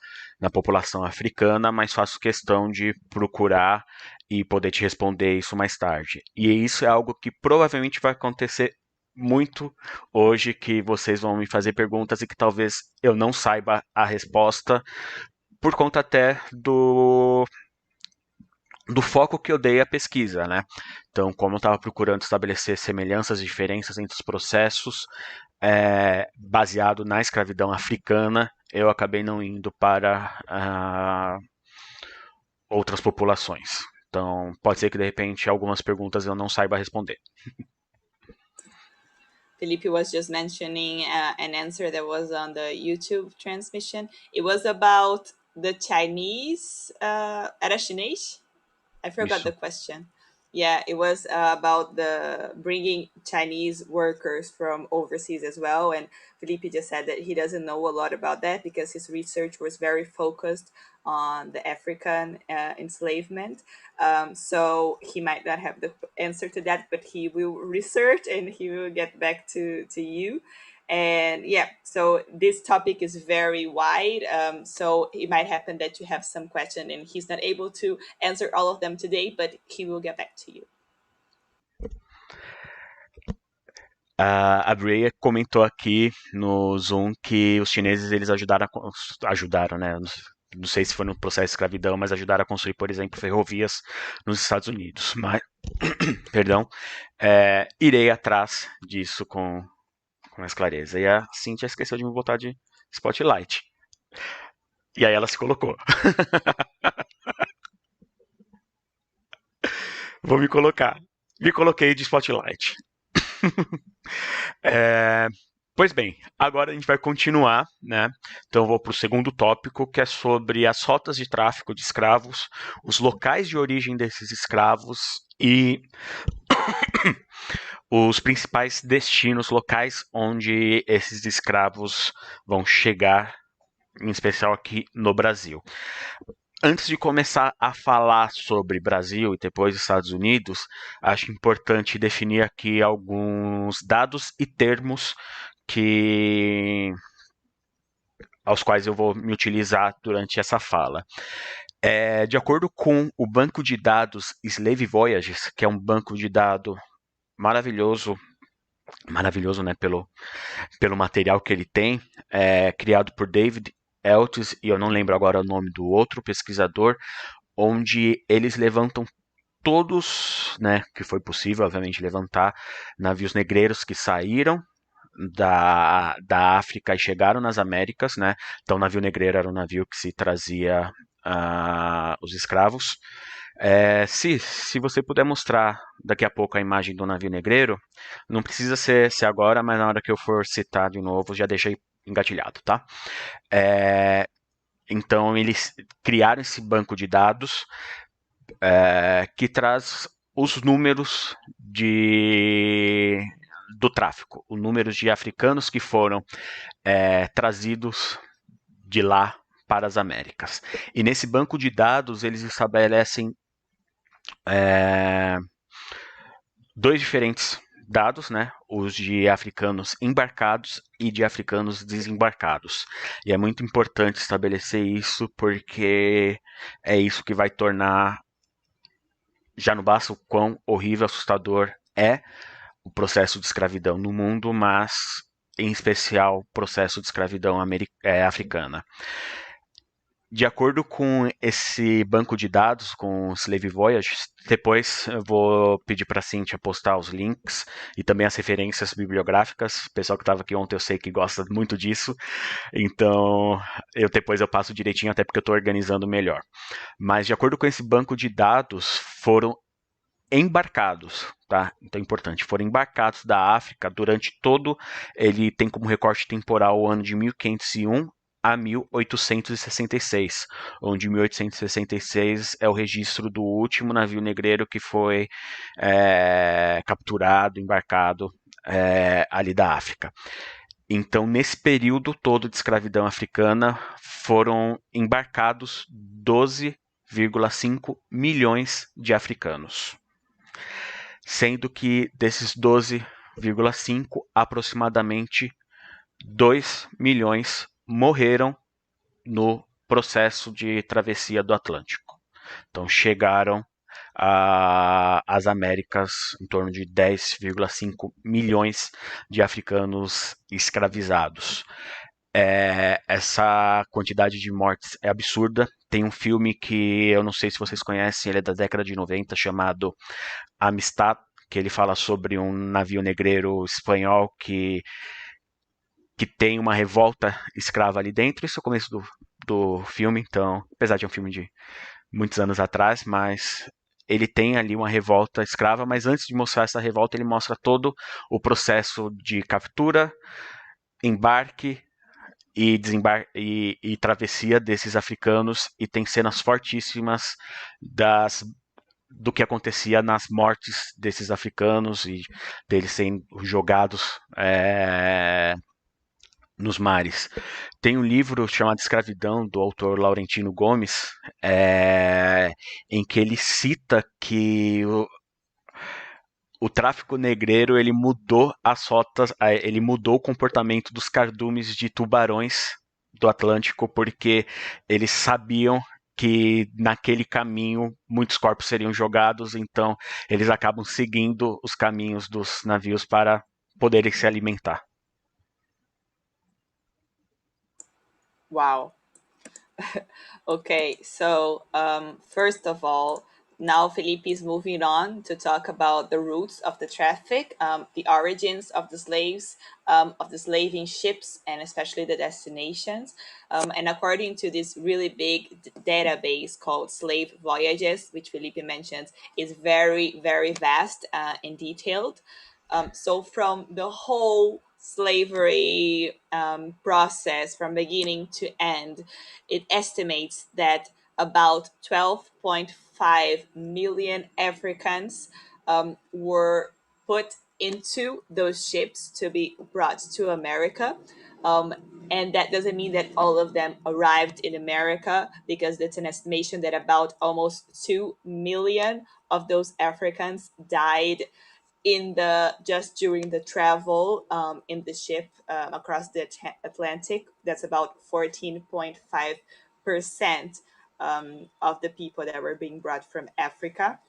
população africana, mas faço questão de procurar e poder te responder isso mais tarde. E isso é algo que provavelmente vai acontecer muito hoje, que vocês vão me fazer perguntas e que talvez eu não saiba a resposta, por conta até do foco que eu dei à pesquisa, né? Então, como eu estava procurando estabelecer semelhanças e diferenças entre os processos, baseado na escravidão africana, eu acabei não indo para outras populações. Então, pode ser que de repente algumas perguntas eu não saiba responder. Felipe was just mentioning an answer that was on the YouTube transmission. It was about the Chinese. Era chinês? I forgot Isso. the question. Yeah, it was about the bringing Chinese workers from overseas as well. And Felipe just said that he doesn't know a lot about that because his research was very focused on the African enslavement. So he might not have the answer to that, but he will research and he will get back to you. And yeah, so this topic is very wide. So it might happen that you have some question and he's not able to answer all of them today, but he will get back to you. A Brea comentou aqui no Zoom que os chineses eles ajudaram, né? Não sei se foi no processo de escravidão, mas ajudaram a construir, por exemplo, ferrovias nos Estados Unidos. Mas, perdão, irei atrás disso com mais clareza. E a Cintia esqueceu de me botar de spotlight. E aí ela se colocou. Vou me colocar. Me coloquei de spotlight. Pois bem, agora a gente vai continuar, né? Então eu vou para o segundo tópico, que é sobre as rotas de tráfico de escravos, os locais de origem desses escravos e os principais destinos locais onde esses escravos vão chegar, em especial aqui no Brasil. Antes de começar a falar sobre Brasil e depois Estados Unidos, acho importante definir aqui alguns dados e termos aos quais eu vou me utilizar durante essa fala. De acordo com o banco de dados Slave Voyages, que é um banco de dados maravilhoso, né, pelo material que ele tem, criado por David Eltis, e eu não lembro agora o nome do outro pesquisador, onde eles levantam todos, né, que foi possível, obviamente, levantar navios negreiros que saíram da África e chegaram nas Américas, né? Então, o navio negreiro era um navio que se trazia os escravos. Se você puder mostrar daqui a pouco a imagem do navio negreiro, não precisa ser agora, mas na hora que eu for citar de novo, já deixei engatilhado, tá? Então, eles criaram esse banco de dados que traz os números do tráfico, os números de africanos que foram trazidos de lá para as Américas. E nesse banco de dados, eles estabelecem dois diferentes dados, né, os de africanos embarcados e de africanos desembarcados. E é muito importante estabelecer isso porque é isso que vai tornar, já não basta o quão horrível, assustador é o processo de escravidão no mundo, mas em especial o processo de escravidão africana. De acordo com esse banco de dados, com o Slave Voyage, depois eu vou pedir para a Cíntia postar os links e também as referências bibliográficas. O pessoal que estava aqui ontem eu sei que gosta muito disso, então depois eu passo direitinho, até porque eu estou organizando melhor. Mas de acordo com esse banco de dados, foram embarcados, tá? Então é importante, foram embarcados da África durante todo, ele tem como recorte temporal o ano de 1501 a 1866, onde 1866 é o registro do último navio negreiro que foi capturado, embarcado ali da África. Então, nesse período todo de escravidão africana, foram embarcados 12,5 milhões de africanos, sendo que desses 12,5, aproximadamente 2 milhões morreram no processo de travessia do Atlântico. Então chegaram às Américas em torno de 10,5 milhões de africanos escravizados. Essa quantidade de mortes é absurda. Tem um filme que eu não sei se vocês conhecem, ele é da década de 90, chamado Amistad, que ele fala sobre um navio negreiro espanhol que tem uma revolta escrava ali dentro. Isso é o começo do filme, então, apesar de um filme de muitos anos atrás, mas ele tem ali uma revolta escrava, mas antes de mostrar essa revolta, ele mostra todo o processo de captura, embarque e travessia desses africanos, e tem cenas fortíssimas do que acontecia nas mortes desses africanos e deles sendo jogados nos mares. Tem um livro chamado Escravidão, do autor Laurentino Gomes, em que ele cita que o tráfico negreiro ele mudou as rotas, ele mudou o comportamento dos cardumes de tubarões do Atlântico, porque eles sabiam que naquele caminho muitos corpos seriam jogados, então eles acabam seguindo os caminhos dos navios para poderem se alimentar. Wow. Okay, so first of all, now Felipe is moving on to talk about the roots of the traffic, the origins of the slaves, of the slaving ships, and especially the destinations. And according to this really big database called Slave Voyages, which Felipe mentions, is very, very vast and detailed. So from the whole slavery process from beginning to end, it estimates that about 12.5 million Africans were put into those ships to be brought to America. Um, and that doesn't mean that all of them arrived in America, because it's an estimation that about almost 2 million of those Africans died in the just during the travel in the ship across the Atlantic. That's about 14.5% of the people that were being brought from Africa.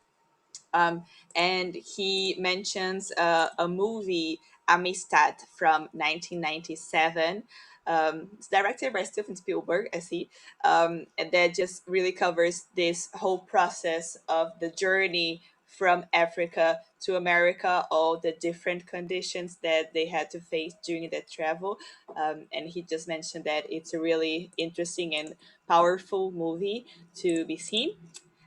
And he mentions a movie, Amistad, from 1997. It's directed by Steven Spielberg, I see, and that just really covers this whole process of the journey from Africa to America, all the different conditions that they had to face during that travel. And he just mentioned that it's a really interesting and powerful movie to be seen.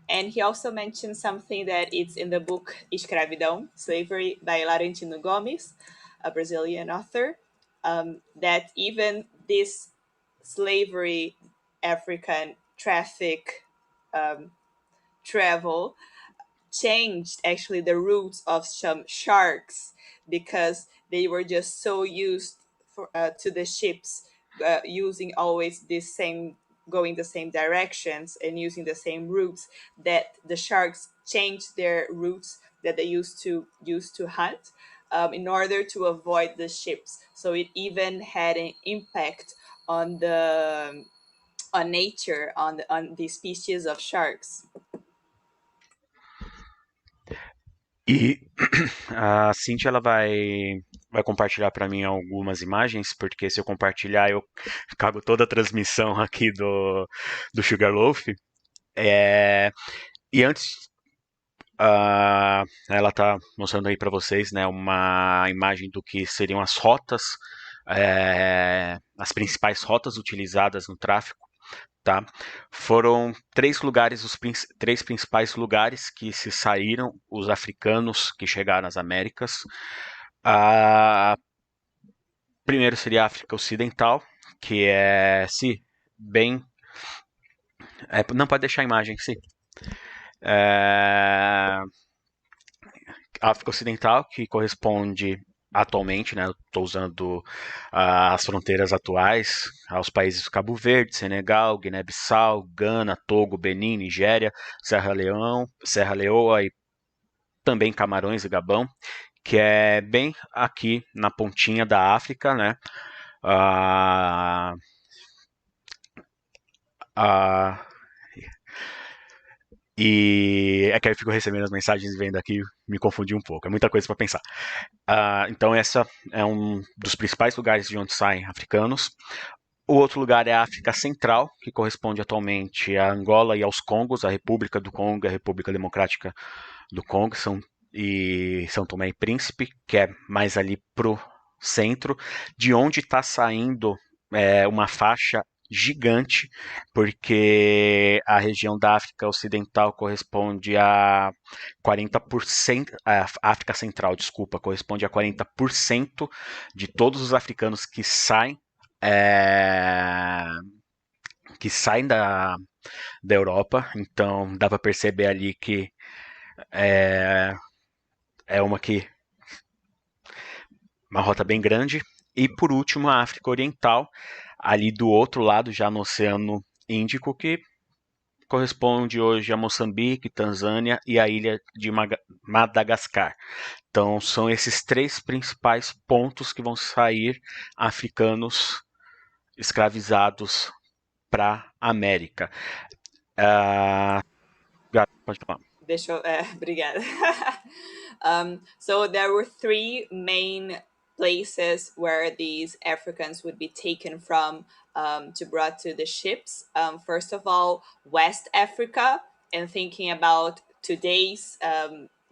And he also mentioned something that it's in the book Escravidão, Slavery by Laurentino Gomes, a Brazilian author, that even this slavery, African traffic travel changed actually the routes of some sharks, because they were just so used to the ships using always this same, going the same directions and using the same routes, that the sharks changed their routes that they used to hunt. in order to avoid the ships. So it even had an impact on the on nature, on the species of sharks. E a Cintia ela vai compartilhar para mim algumas imagens, porque se eu compartilhar eu cago toda a transmissão aqui do Sugarloaf. E antes, ela está mostrando aí para vocês, né, uma imagem do que seriam as rotas, as principais rotas utilizadas no tráfico. Tá? Foram três principais lugares que se saíram os africanos que chegaram às Américas. Primeiro seria a África Ocidental, que se bem. Não pode deixar a imagem, sim. África Ocidental, que corresponde atualmente, né, estou usando as fronteiras atuais, aos países do Cabo Verde, Senegal, Guiné-Bissau, Gana, Togo, Benin, Nigéria, Serra Leoa e também Camarões e Gabão, que é bem aqui na pontinha da África, né? E é que aí eu fico recebendo as mensagens e vendo aqui, me confundi um pouco. É muita coisa para pensar. Então, essa é um dos principais lugares de onde saem africanos. O outro lugar é a África Central, que corresponde atualmente a Angola e aos Congos, a República do Congo e a República Democrática do Congo, e São Tomé e Príncipe, que é mais ali pro centro, de onde está saindo uma faixa gigante, porque a região da África Ocidental corresponde a 40%, a África Central, desculpa, corresponde a 40% de todos os africanos que saem da Europa, então dá para perceber ali que é uma rota bem grande. E por último, a África Oriental, ali do outro lado, já no Oceano Índico, que corresponde hoje a Moçambique, Tanzânia e a ilha de Madagascar. Então, são esses três principais pontos que vão sair africanos escravizados para a América. Pode falar. Obrigada. So there were three main places where these Africans would be taken from to brought to the ships. First of all, West Africa, and thinking about today's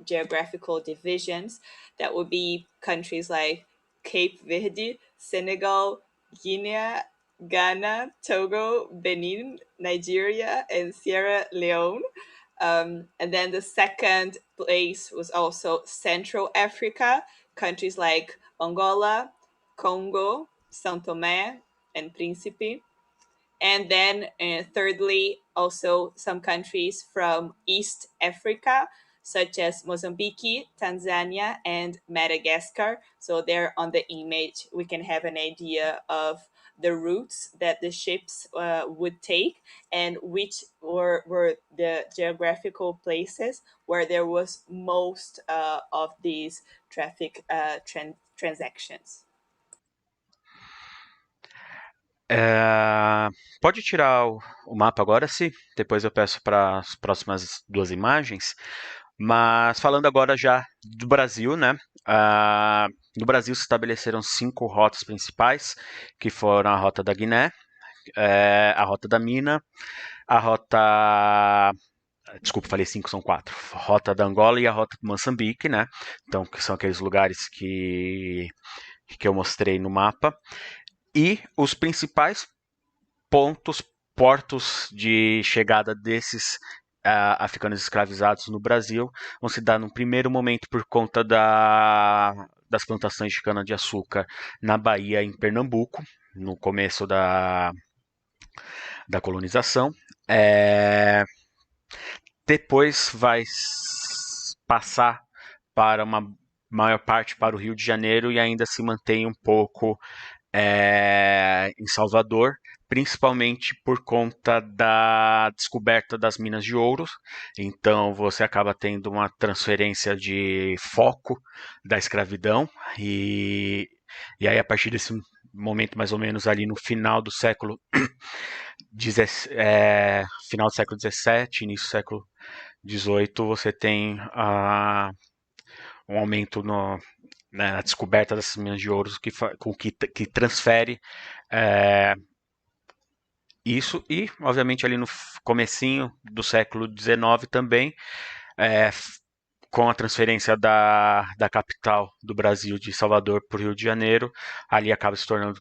geographical divisions, that would be countries like Cape Verde, Senegal, Guinea, Ghana, Togo, Benin, Nigeria, and Sierra Leone. And then the second place was also Central Africa, countries like Angola, Congo, São Tomé, and Príncipe. And then thirdly, also some countries from East Africa, such as Mozambique, Tanzania, and Madagascar. So there on the image, we can have an idea of the routes that the ships would take and which were the geographical places where there was most of these traffic transactions. Pode tirar o mapa agora, sim. Depois eu peço para as próximas duas imagens. Mas falando agora já do Brasil, né? No Brasil se estabeleceram 5 rotas principais, que foram a Rota da Guiné, a Rota da Mina, a Rota... Desculpa, falei 5, são 4. Rota da Angola e a Rota do Moçambique, né? Então, que são aqueles lugares que eu mostrei no mapa. E os principais portos de chegada desses africanos escravizados no Brasil vão se dar no primeiro momento por conta das plantações de cana-de-açúcar na Bahia e em Pernambuco, no começo da colonização. Depois vai passar para uma maior parte para o Rio de Janeiro e ainda se mantém um pouco em Salvador, principalmente por conta da descoberta das minas de ouro. Então você acaba tendo uma transferência de foco da escravidão e aí a partir desse momento mais ou menos ali no final do século final do século XVII, início do século XVIII, você tem um aumento na descoberta dessas minas de ouro que transfere é, isso e, obviamente, ali no comecinho do século XIX também, é, com a transferência da capital do Brasil, de Salvador, para o Rio de Janeiro, ali acaba se tornando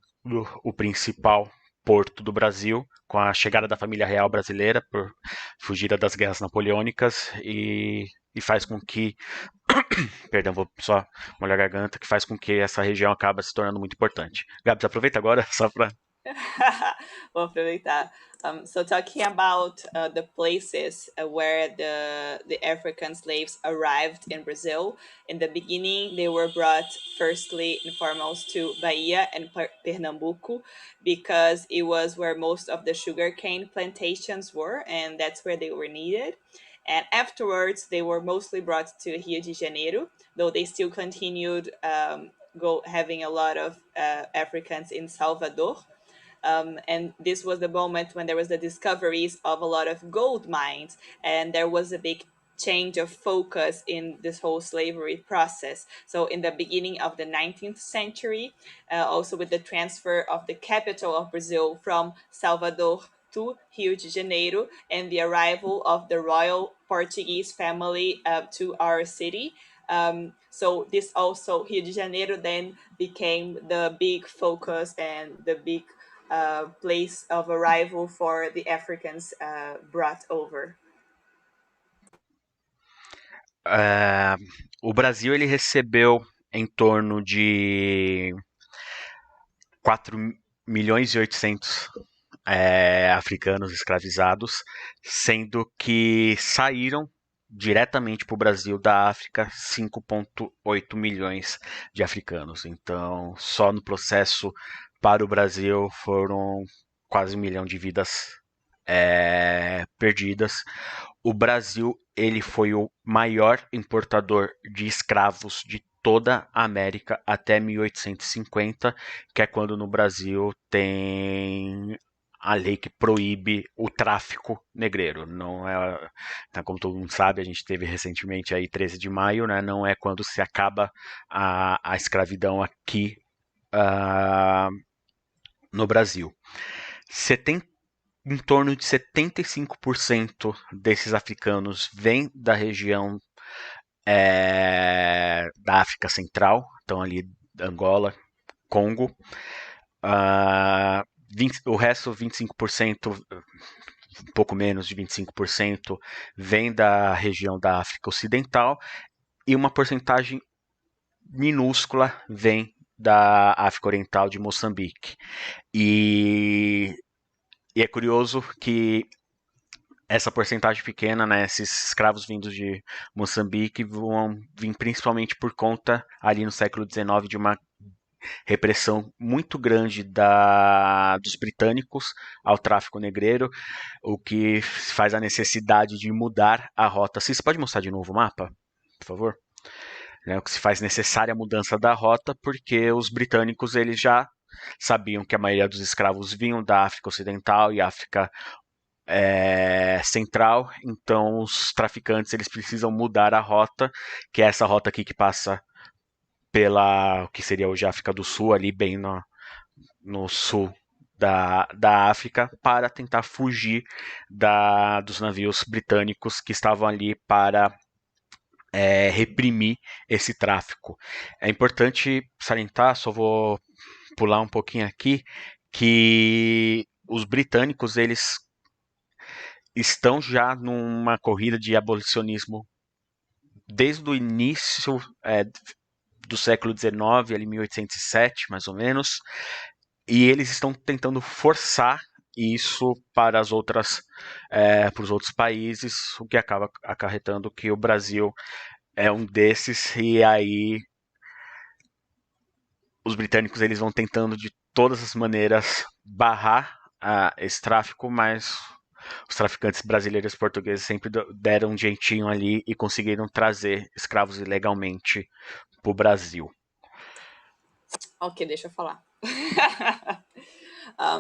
o principal porto do Brasil, com a chegada da família real brasileira, por fugida das guerras napoleônicas, e faz com que, perdão, vou só molhar a garganta, que faz com que essa região acabe se tornando muito importante. Gabs, aproveita agora só para... Vou aproveitar. So talking about the places where the African slaves arrived in Brazil. In the beginning, they were brought firstly and foremost to Bahia and Pernambuco because it was where most of the sugarcane plantations were, and that's where they were needed. And afterwards, they were mostly brought to Rio de Janeiro, though they still continued having a lot of Africans in Salvador. And this was the moment when there was the discoveries of a lot of gold mines, and there was a big change of focus in this whole slavery process. So in the beginning of the 19th century, also with the transfer of the capital of Brazil from Salvador to Rio de Janeiro and the arrival of the royal Portuguese family to our city. So this also, Rio de Janeiro then became the big focus and the big place of arrival for the Africans brought over. O Brasil ele recebeu em torno de 4 milhões e 800 africanos escravizados, sendo que saíram diretamente para o Brasil da África 5,8 milhões de africanos. Então, só no processo para o Brasil foram quase 1 milhão de vidas perdidas. O Brasil ele foi o maior importador de escravos de toda a América até 1850, que é quando no Brasil tem a lei que proíbe o tráfico negreiro. Não é, então, como todo mundo sabe, a gente teve recentemente aí 13 de maio, né? Não é quando se acaba a escravidão aqui no Brasil. Em torno de 75% desses africanos vêm da região da África Central, então ali Angola, Congo. O resto, 25%, um pouco menos de 25%, vem da região da África Ocidental e uma porcentagem minúscula vem da África Oriental de Moçambique. E é curioso que essa porcentagem pequena, né, esses escravos vindos de Moçambique vão vir principalmente por conta, ali no século XIX, de uma repressão muito grande dos britânicos ao tráfico negreiro, o que faz a necessidade de mudar a rota. Você pode mostrar de novo o mapa, por favor? O que se faz necessária a mudança da rota, porque os britânicos eles já sabiam que a maioria dos escravos vinham da África Ocidental e África Central, então os traficantes eles precisam mudar a rota, que é essa rota aqui que passa pela o que seria hoje a África do Sul, ali bem no sul da África, para tentar fugir dos navios britânicos que estavam ali para reprimir esse tráfico. É importante salientar, só vou pular um pouquinho aqui, que os britânicos eles estão já numa corrida de abolicionismo desde o início do século XIX, ali 1807, mais ou menos, e eles estão tentando forçar isso para os outros países, o que acaba acarretando que o Brasil é um desses, e aí os britânicos eles vão tentando de todas as maneiras barrar esse tráfico, mas os traficantes brasileiros e portugueses sempre deram um jeitinho ali e conseguiram trazer escravos ilegalmente para o Brasil. Ok, deixa eu falar.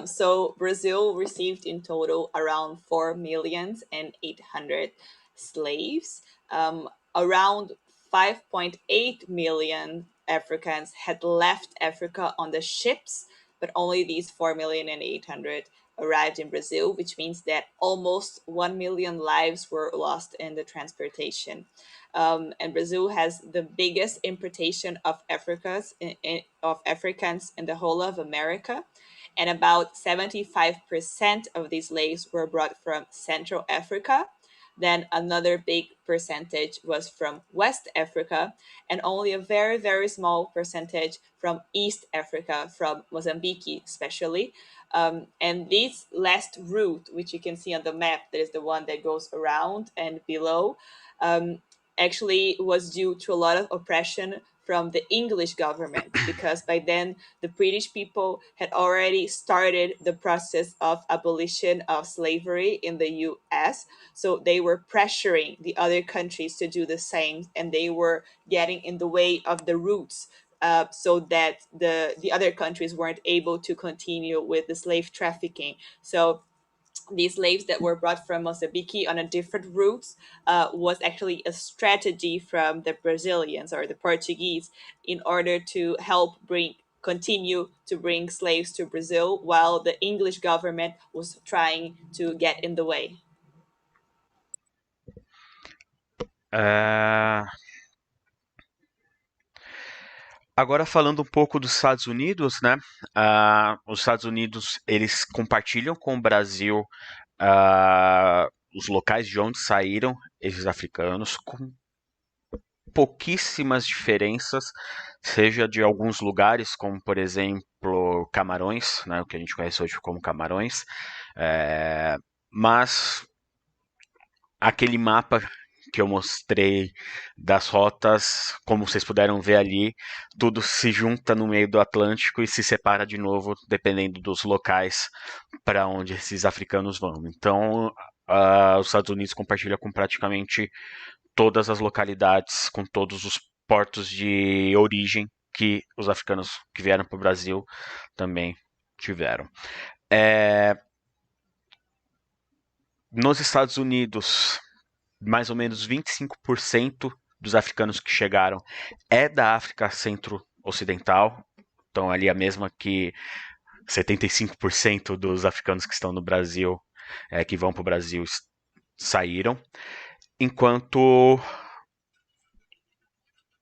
So Brazil received in total around 4,800,000 slaves. Around 5.8 million Africans had left Africa on the ships, but only these 4,800,000 arrived in Brazil, which means that almost 1 million lives were lost in the transportation. And Brazil has the biggest importation of Africans in the whole of America, and about 75% of these slaves were brought from Central Africa. Then another big percentage was from West Africa, and only a very, very small percentage from East Africa, from Mozambique, especially. And this last route, which you can see on the map, that is the one that goes around and below, um, actually was due to a lot of oppression from the English government, because by then the British people had already started the process of abolition of slavery in the US. So they were pressuring the other countries to do the same, and they were getting in the way of the routes, so that the other countries weren't able to continue with the slave trafficking. So these slaves that were brought from Mozambique on a different routes was actually a strategy from the Brazilians or the Portuguese in order to help continue to bring slaves to Brazil, while the English government was trying to get in the way. É, Agora falando um pouco dos Estados Unidos, né? Os Estados Unidos eles compartilham com o Brasil os locais de onde saíram esses africanos, com pouquíssimas diferenças, seja de alguns lugares, como por exemplo Camarões, né? O que a gente conhece hoje como Camarões, mas aquele mapa que eu mostrei das rotas, como vocês puderam ver ali, tudo se junta no meio do Atlântico e se separa de novo, dependendo dos locais para onde esses africanos vão. Então, os Estados Unidos compartilha com praticamente todas as localidades, com todos os portos de origem que os africanos que vieram para o Brasil também tiveram. Nos Estados Unidos, mais ou menos 25% dos africanos que chegaram é da África Centro-Ocidental, então ali a mesma que 75% dos africanos que estão no Brasil, que vão para o Brasil, saíram, enquanto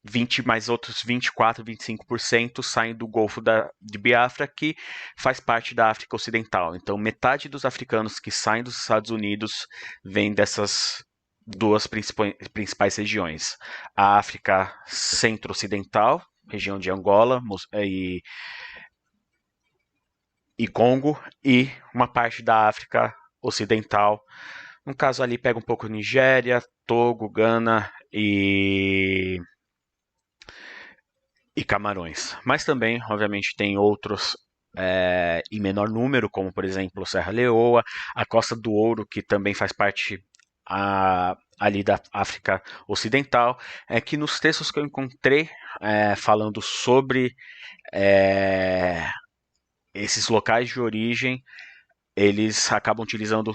20 mais outros 24, 25% saem do Golfo de Biafra, que faz parte da África Ocidental. Então, metade dos africanos que saem dos Estados Unidos vem dessas duas principais regiões. A África Centro-Ocidental, região de Angola e Congo, e uma parte da África Ocidental. No caso ali pega um pouco Nigéria, Togo, Gana e Camarões. Mas também, obviamente, tem outros em menor número, como por exemplo Serra Leoa, a Costa do Ouro, que também faz parte ali da África Ocidental, que nos textos que eu encontrei falando sobre esses locais de origem, eles acabam utilizando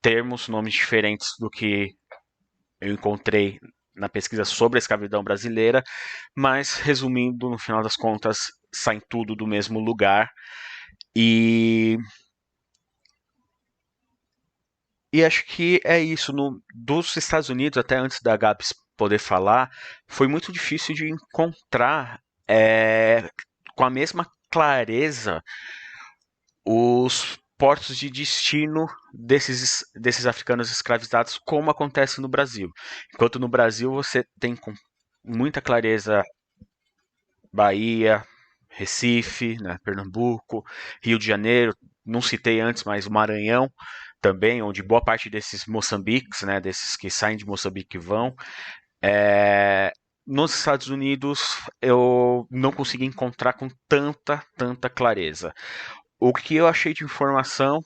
termos, nomes diferentes do que eu encontrei na pesquisa sobre a escravidão brasileira, mas resumindo, no final das contas, saem tudo do mesmo lugar. E acho que é isso. Dos Estados Unidos, até antes da Gabs poder falar, foi muito difícil de encontrar com a mesma clareza os portos de destino desses africanos escravizados, como acontece no Brasil. Enquanto no Brasil você tem com muita clareza Bahia, Recife, né, Pernambuco, Rio de Janeiro, não citei antes, mas o Maranhão também, onde boa parte desses Moçambiques, né, desses que saem de Moçambique vão, nos Estados Unidos eu não consegui encontrar com tanta clareza. O que eu achei de informação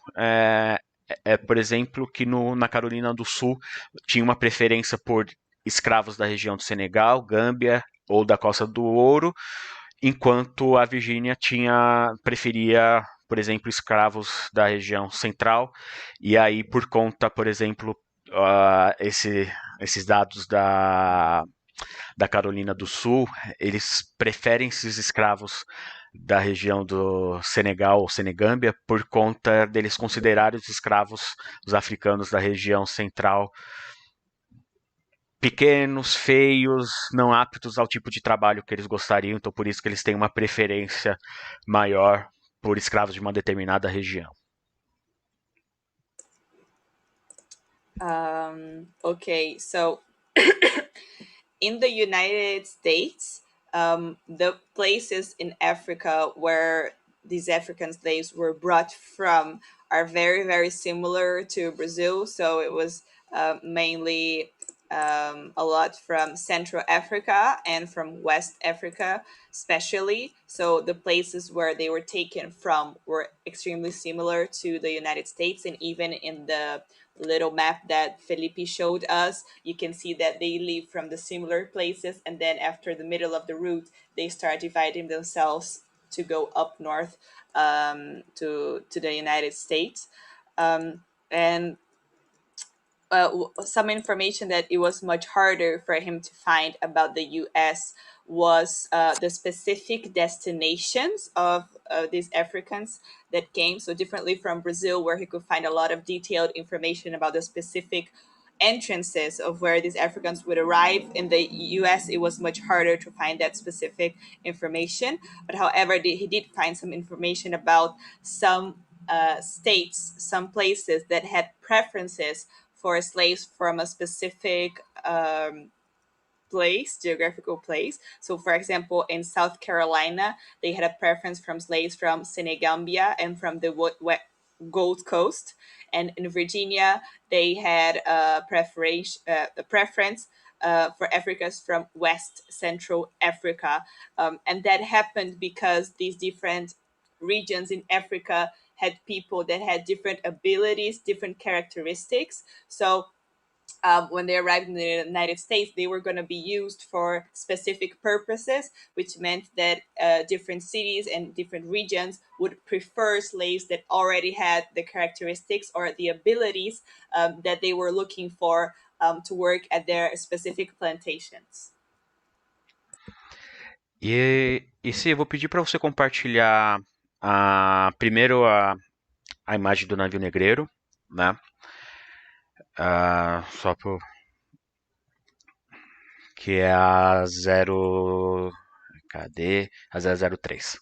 por exemplo, que na Carolina do Sul tinha uma preferência por escravos da região do Senegal, Gâmbia ou da Costa do Ouro, enquanto a Virgínia preferia, por exemplo, escravos da região central, e aí por conta, por exemplo, esses dados da Carolina do Sul, eles preferem esses escravos da região do Senegal ou Senegâmbia por conta deles considerarem os escravos, os africanos da região central, pequenos, feios, não aptos ao tipo de trabalho que eles gostariam, então por isso que eles têm uma preferência maior por escravos de uma determinada região. Okay, so in the United States, the places in Africa where these African slaves were brought from are very, very similar to Brazil. So it was mainly a lot from Central Africa and from West Africa, especially. So the places where they were taken from were extremely similar to the United States, and even in the little map that Felipe showed us, you can see that they leave from the similar places, and then after the middle of the route, they start dividing themselves to go up north to the United States. And some information that it was much harder for him to find about the US was the specific destinations of these Africans that came. So, differently from Brazil, where he could find a lot of detailed information about the specific entrances of where these Africans would arrive. In the US, it was much harder to find that specific information. But, however, he did find some information about some states, some places that had preferences for slaves from a specific geographical place. So, for example, in South Carolina, they had a preference from slaves from Senegambia and from the Gold Coast. And in Virginia, they had a preference for Africans from West Central Africa. And that happened because these different regions in Africa had people that had different abilities, different characteristics. So when they arrived in the United States, they were going to be used for specific purposes, which meant that different cities and different regions would prefer slaves that already had the characteristics or the abilities that they were looking for to work at their specific plantations. Se eu vou pedir para você compartilhar primeiro a imagem do navio negreiro, né? Só por que é a 0. Cadê? A 003.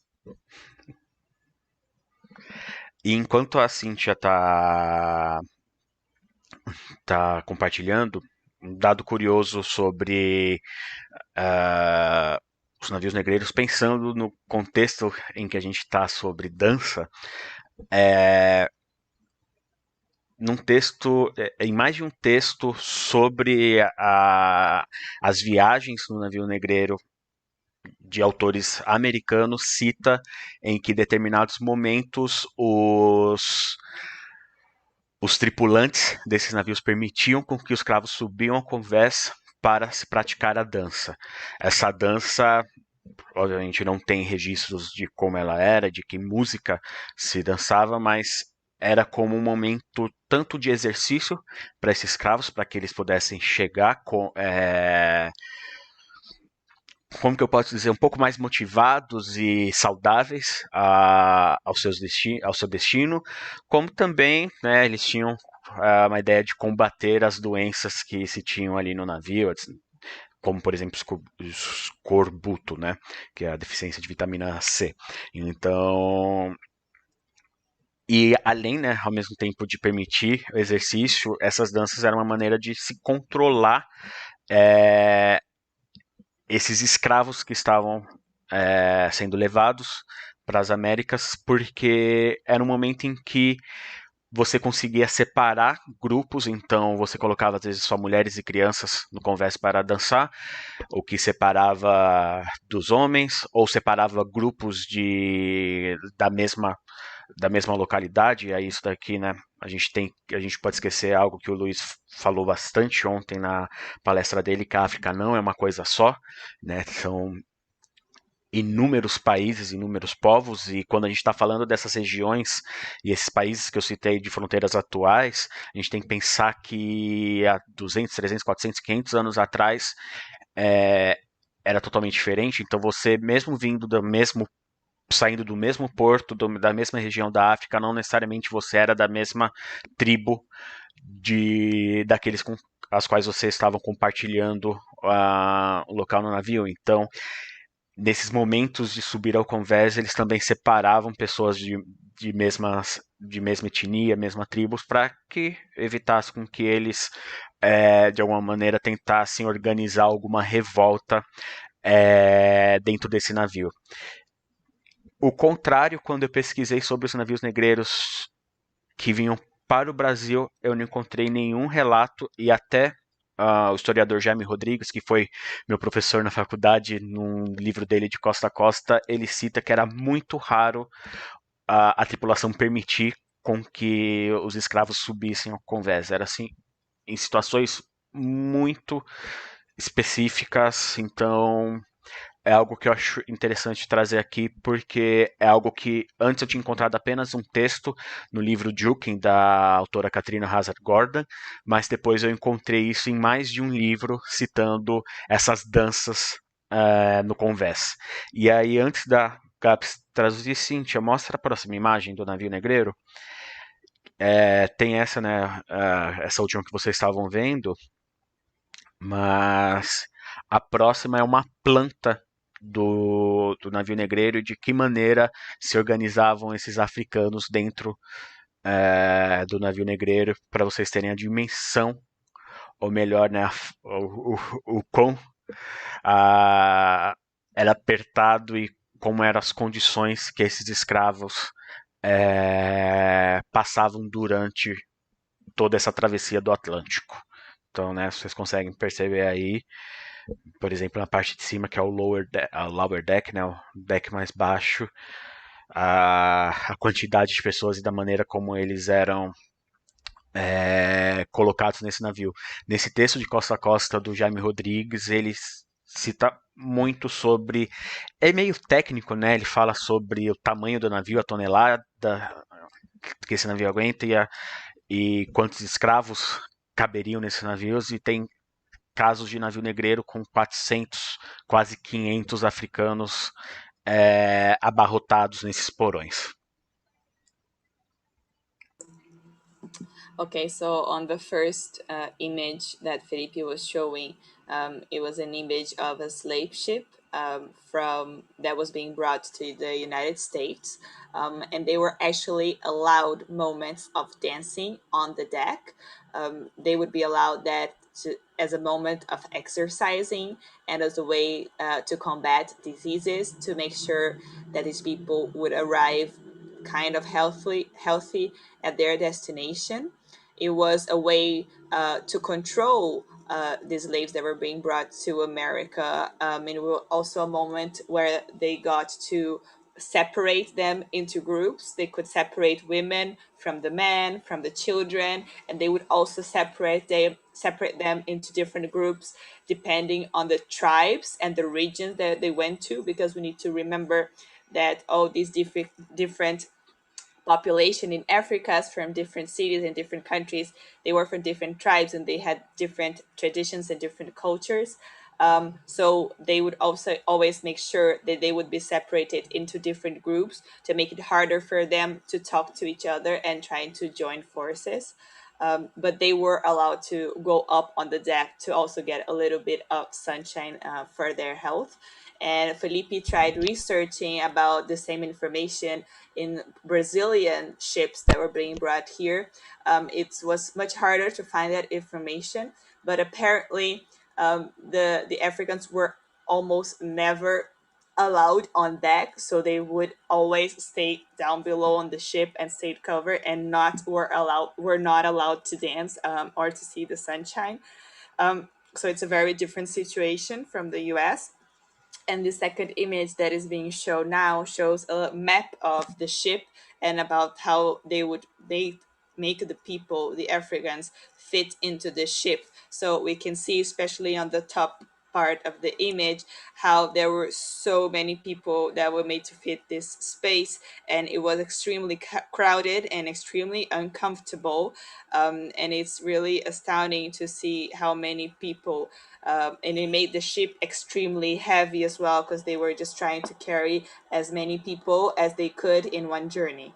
E enquanto a Cíntia tá compartilhando, um dado curioso sobre os navios negreiros, pensando no contexto em que a gente está sobre dança, num texto, em mais de um texto sobre as viagens no navio negreiro de autores americanos, cita em que determinados momentos os tripulantes desses navios permitiam com que os escravos subiam a conversa para se praticar a dança. Essa dança, obviamente, não tem registros de como ela era, de que música se dançava, mas era como um momento tanto de exercício para esses escravos, para que eles pudessem chegar como que eu posso dizer, um pouco mais motivados e saudáveis ao seu destino, como também, né, eles tinham uma ideia de combater as doenças que se tinham ali no navio, como por exemplo o escorbuto, né, que é a deficiência de vitamina C. Então, e além, né, ao mesmo tempo de permitir o exercício, essas danças eram uma maneira de se controlar esses escravos que estavam sendo levados para as Américas, porque era um momento em que você conseguia separar grupos, então você colocava às vezes só mulheres e crianças no convés para dançar, o que separava dos homens, ou separava grupos da mesma localidade. E aí isso daqui, né? A gente pode esquecer algo que o Luiz falou bastante ontem na palestra dele, que a África não é uma coisa só, né? São inúmeros países, inúmeros povos, e quando a gente está falando dessas regiões e esses países que eu citei de fronteiras atuais, a gente tem que pensar que há 200, 300, 400, 500 anos atrás é, era totalmente diferente. Então você, mesmo vindo do mesmo, saindo do mesmo porto, da mesma região da África, não necessariamente você era da mesma tribo daqueles com as quais vocês estavam compartilhando o local no navio. Então nesses momentos de subir ao convés, eles também separavam pessoas de mesma etnia, mesma tribos, para que evitasse com que eles, de alguma maneira, tentassem organizar alguma revolta dentro desse navio. O contrário, quando eu pesquisei sobre os navios negreiros que vinham para o Brasil, eu não encontrei nenhum relato, e até o historiador Jaime Rodrigues, que foi meu professor na faculdade, num livro dele de Costa a Costa, ele cita que era muito raro a tripulação permitir com que os escravos subissem ao convés. Era assim, em situações muito específicas, então é algo que eu acho interessante trazer aqui, porque é algo que antes eu tinha encontrado apenas um texto no livro Jukin, da autora Katrina Hazard Gordon, mas depois eu encontrei isso em mais de um livro citando essas danças no convés. E aí, antes da Gaps traduzir, Cíntia, mostra a próxima imagem do navio negreiro. Tem essa, né, essa última que vocês estavam vendo, mas a próxima é uma planta do navio negreiro e de que maneira se organizavam esses africanos dentro do navio negreiro, para vocês terem a dimensão, ou melhor, né, o quão era apertado e como eram as condições que esses escravos passavam durante toda essa travessia do Atlântico. Então, né, vocês conseguem perceber aí, por exemplo, na parte de cima, que é o lower deck, né, o deck mais baixo, a quantidade de pessoas e da maneira como eles eram colocados nesse navio. Nesse texto de Costa a Costa do Jaime Rodrigues, ele cita muito sobre. É meio técnico, né? Ele fala sobre o tamanho do navio, a tonelada que esse navio aguenta e quantos escravos caberiam nesses navios, e tem casos de navio negreiro com 400, quase 500 africanos abarrotados nesses porões. Okay, so on the first image that Felipe was showing, it was an image of a slave ship from that was being brought to the United States, and they were actually allowed moments of dancing on the deck. They would be allowed that as a moment of exercising and as a way to combat diseases, to make sure that these people would arrive kind of healthy at their destination. It was a way to control the slaves that were being brought to America. And it was also a moment where they got to separate them into groups. They could separate women from the men, from the children, and they would also separate them into different groups depending on the tribes and the regions that they went to, because we need to remember that all these different population in Africa from different cities and different countries. They were from different tribes and they had different traditions and different cultures. So they would also always make sure that they would be separated into different groups to make it harder for them to talk to each other and trying to join forces. But they were allowed to go up on the deck to also get a little bit of sunshine for their health. And Felipe tried researching about the same information in Brazilian ships that were being brought here. It was much harder to find that information, but apparently the Africans were almost never allowed on deck, so they would always stay down below on the ship and stay covered, and were not allowed to dance or to see the sunshine. So it's a very different situation from the US. And the second image that is being shown now shows a map of the ship and about how they make the people, the Africans, fit into the ship. So we can see, especially on the top part of the image, how there were so many people that were made to fit this space, and it was extremely crowded and extremely uncomfortable. And it's really astounding to see how many people, and it made the ship extremely heavy as well, because they were just trying to carry as many people as they could in one journey.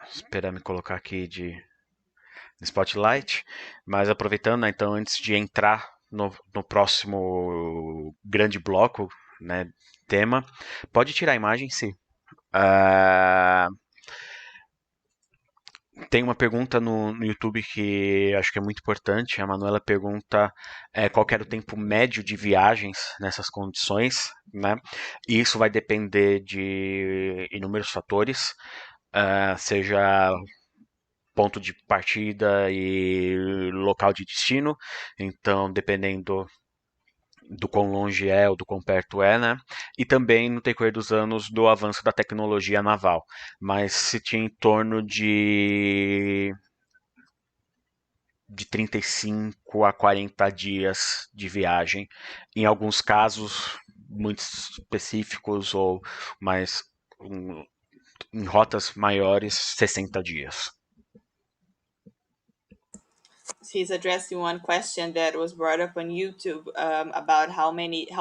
Esperar me colocar aqui de Spotlight, mas aproveitando, né, então, antes de entrar no próximo grande bloco, né, tema, pode tirar a imagem, sim. Tem uma pergunta no YouTube que acho que é muito importante. A Manuela pergunta qual era o tempo médio de viagens nessas condições, né? E isso vai depender de inúmeros fatores, seja ponto de partida e local de destino. Então, dependendo do quão longe é ou do quão perto é, né? E também, no decorrer dos anos, do avanço da tecnologia naval. Mas se tinha em torno de 35 a 40 dias de viagem. Em alguns casos muito específicos ou mais em rotas maiores, 60 dias. He's addressing one question that was brought up on YouTube, about how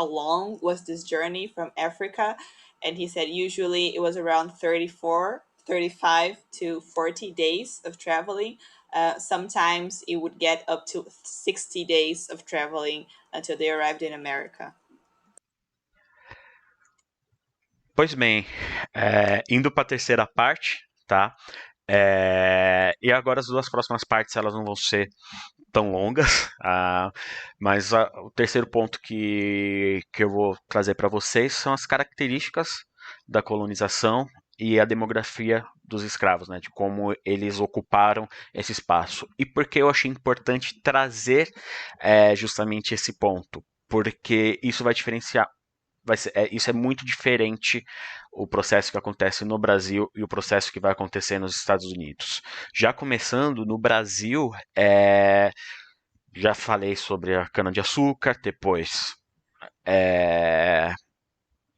long was this journey from Africa, and he said usually it was around 34, 35 to 40 days of traveling. Sometimes it would get up to 60 days of traveling until they arrived in America. Pois bem, indo para a terceira parte, tá? E agora as duas próximas partes elas não vão ser tão longas, mas o terceiro ponto que eu vou trazer para vocês são as características da colonização e a demografia dos escravos, né, de como eles ocuparam esse espaço. E por que eu achei importante trazer justamente esse ponto? Porque isso vai diferenciar. Isso é muito diferente o processo que acontece no Brasil e o processo que vai acontecer nos Estados Unidos. Já começando no Brasil, já falei sobre a cana-de-açúcar, depois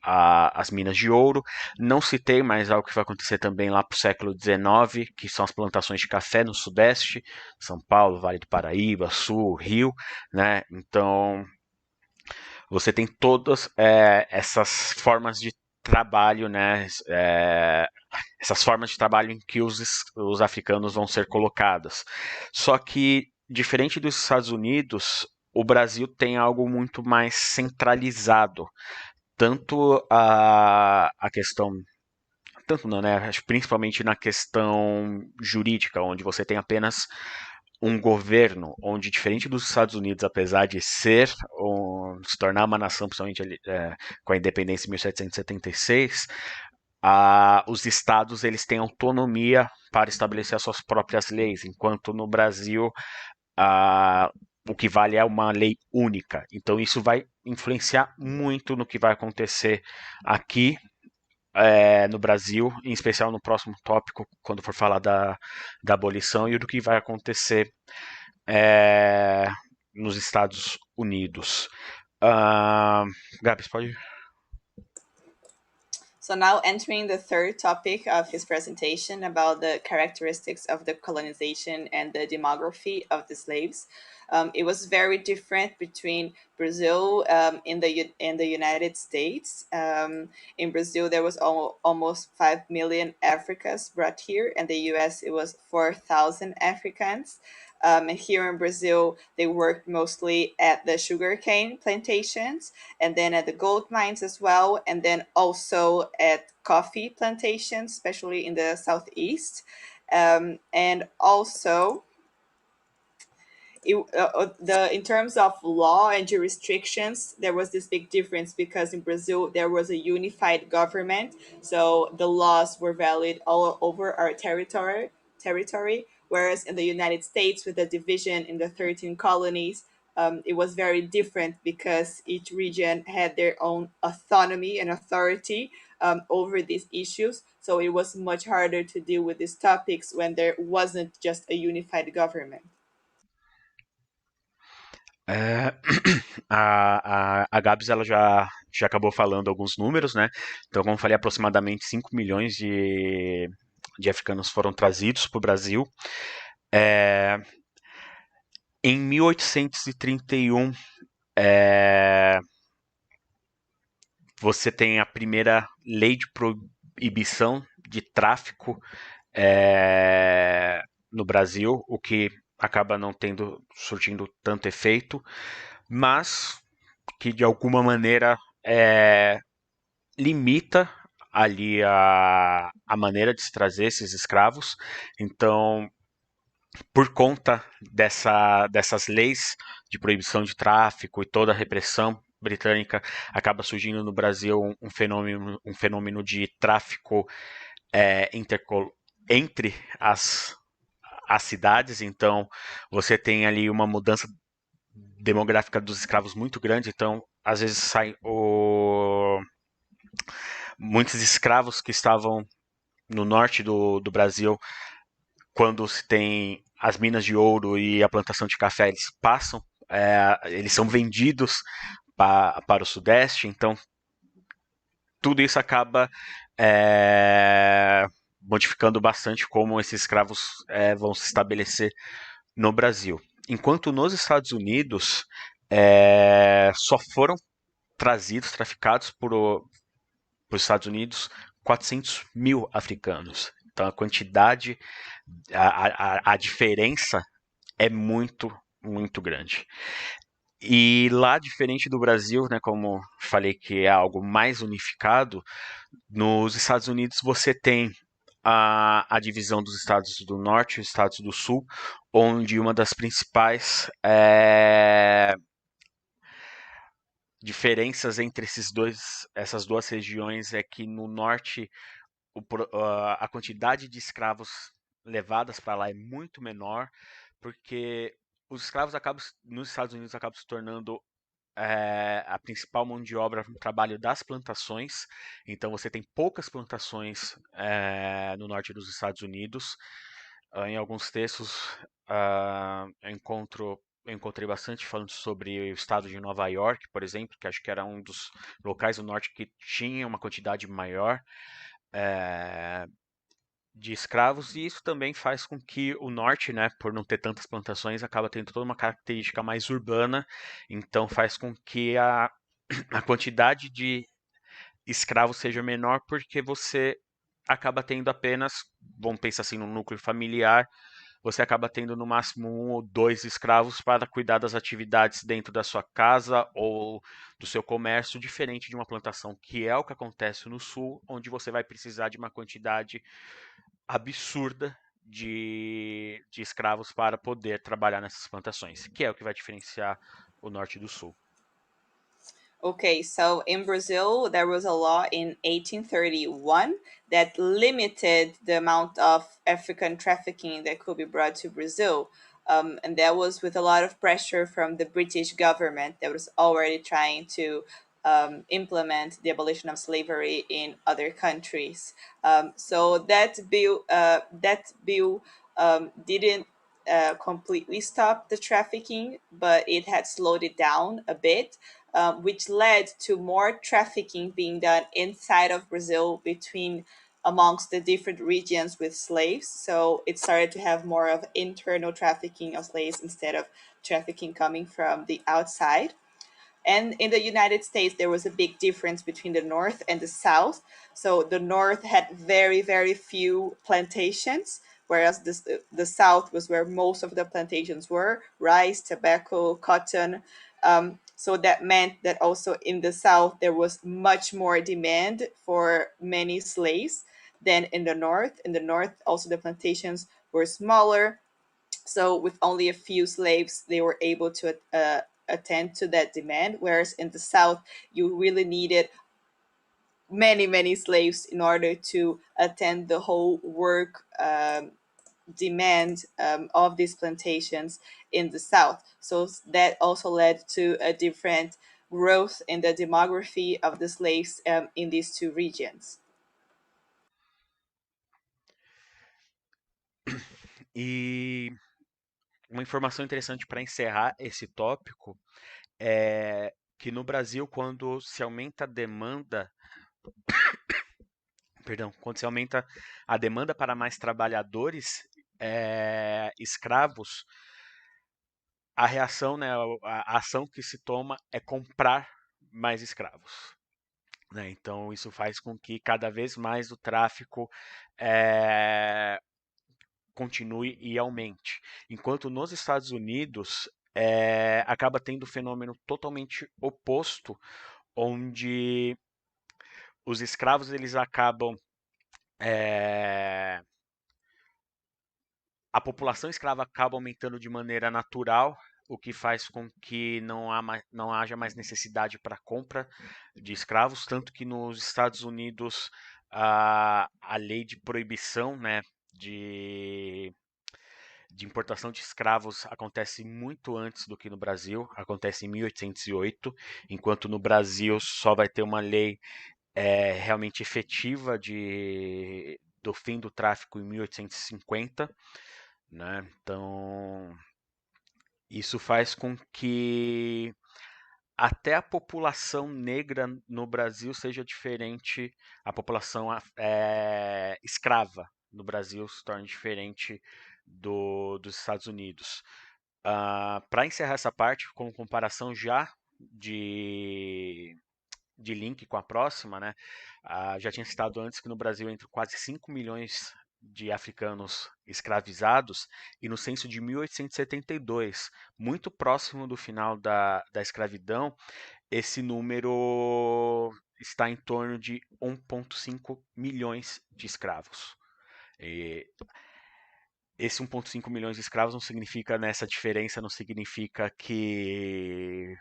as minas de ouro. Não citei mais algo que vai acontecer também lá para o século XIX, que são as plantações de café no Sudeste, São Paulo, Vale do Paraíba, Sul, Rio, né? Então, você tem todas essas formas de trabalho, né? Essas formas de trabalho em que os africanos vão ser colocados. Só que, diferente dos Estados Unidos, o Brasil tem algo muito mais centralizado. Tanto a questão. Tanto não, né? Principalmente na questão jurídica, onde você tem apenas um governo onde, diferente dos Estados Unidos, apesar de se tornar uma nação, principalmente com a independência em 1776, os estados eles têm autonomia para estabelecer as suas próprias leis, enquanto no Brasil o que vale é uma lei única. Então isso vai influenciar muito no que vai acontecer aqui no Brasil, em especial no próximo tópico, quando for falar da abolição e do que vai acontecer nos Estados Unidos. Gabs, pode. So now entering the third topic of his presentation about the characteristics of the colonization and the demography of the slaves. It was very different between Brazil in the United States. In Brazil, there was almost 5 million Africans brought here, and the U.S. it was 4,000 Africans. And here in Brazil, they worked mostly at the sugarcane plantations, and then at the gold mines as well, and then also at coffee plantations, especially in the southeast. And also, in terms of law and jurisdictions, there was this big difference because in Brazil there was a unified government, so the laws were valid all over our territory. Whereas in the United States, with the division in the 13 colonies, it was very different because each region had their own autonomy and authority over these issues. So it was much harder to deal with these topics when there wasn't just a unified government. É, a Gabs ela já acabou falando alguns números, né? Então, como eu falei, aproximadamente 5 milhões de africanos foram trazidos para o Brasil. É, em 1831, você tem a primeira lei de proibição de tráfico no Brasil, o que acaba não surtindo tanto efeito, mas que de alguma maneira limita ali a maneira de se trazer esses escravos. Então, por conta dessas leis de proibição de tráfico e toda a repressão britânica, acaba surgindo no Brasil um fenômeno de tráfico entre as cidades. Então, você tem ali uma mudança demográfica dos escravos muito grande. Então, às vezes sai muitos escravos que estavam no norte do Brasil, quando se tem as minas de ouro e a plantação de café, eles passam, eles são vendidos para o Sudeste. Então, tudo isso acaba modificando bastante como esses escravos vão se estabelecer no Brasil. Enquanto nos Estados Unidos só foram traficados para os Estados Unidos 400 mil africanos. Então a quantidade, a diferença é muito, muito grande. E lá, diferente do Brasil, né, como falei que é algo mais unificado, nos Estados Unidos você tem a divisão dos estados do norte e os estados do sul, onde uma das principais diferenças entre essas duas regiões é que no norte a quantidade de escravos levadas para lá é muito menor, porque os escravos nos Estados Unidos acabam se tornando a principal mão de obra no trabalho das plantações. Então você tem poucas plantações no norte dos Estados Unidos. Em alguns textos eu encontrei bastante falando sobre o estado de Nova York, por exemplo, que acho que era um dos locais do norte que tinha uma quantidade maior de escravos, e isso também faz com que o norte, né, por não ter tantas plantações, acaba tendo toda uma característica mais urbana. Então faz com que a quantidade de escravos seja menor, porque você acaba tendo apenas, vamos pensar assim, no núcleo familiar, você acaba tendo no máximo 1 ou 2 escravos para cuidar das atividades dentro da sua casa ou do seu comércio, diferente de uma plantação, que é o que acontece no sul, onde você vai precisar de uma quantidade absurda de escravos para poder trabalhar nessas plantações, que é o que vai diferenciar o norte do sul. Okay, so in Brazil, there was a law in 1831 that limited the amount of African trafficking that could be brought to Brazil. And that was with a lot of pressure from the British government that was already trying to implement the abolition of slavery in other countries. So that bill didn't completely stop the trafficking, but it had slowed it down a bit, which led to more trafficking being done inside of Brazil between amongst the different regions with slaves. So it started to have more of internal trafficking of slaves instead of trafficking coming from the outside. And in the United States, there was a big difference between the North and the South. So the North had very, very few plantations, whereas the South was where most of the plantations were: rice, tobacco, cotton. So that meant that also in the South, there was much more demand for many slaves than in the North. In the North, also the plantations were smaller, So with only a few slaves, they were able to attend to that demand. Whereas in the South, you really needed many slaves in order to attend the whole work demand of these plantations in the South. So that also led to a different growth in the demography of the slaves in these two regions. E uma informação interessante para encerrar esse tópico é que no Brasil, quando se aumenta a demanda, perdão, quando se aumenta a demanda para mais trabalhadores escravos, a reação, né, a ação que se toma é comprar mais escravos. Né? Então, isso faz com que cada vez mais o tráfico continue e aumente. Enquanto nos Estados Unidos acaba tendo um fenômeno totalmente oposto, onde os escravos eles acabam a população escrava acaba aumentando de maneira natural, o que faz com que não haja mais necessidade para compra de escravos, tanto que nos Estados Unidos a lei de proibição, né, de importação de escravos acontece muito antes do que no Brasil, acontece em 1808, enquanto no Brasil só vai ter uma lei realmente efetiva do fim do tráfico em 1850, né? Então, isso faz com que até a população negra no Brasil seja diferente, a população escrava no Brasil se torna diferente dos Estados Unidos. Para encerrar essa parte, com comparação já de link com a próxima, né? Já tinha citado antes que no Brasil entre quase 5 milhões de africanos escravizados, e no censo de 1872, muito próximo do final da escravidão, esse número está em torno de 1,5 milhões de escravos. E esse 1,5 milhões de escravos não significa, nessa diferença, não significa que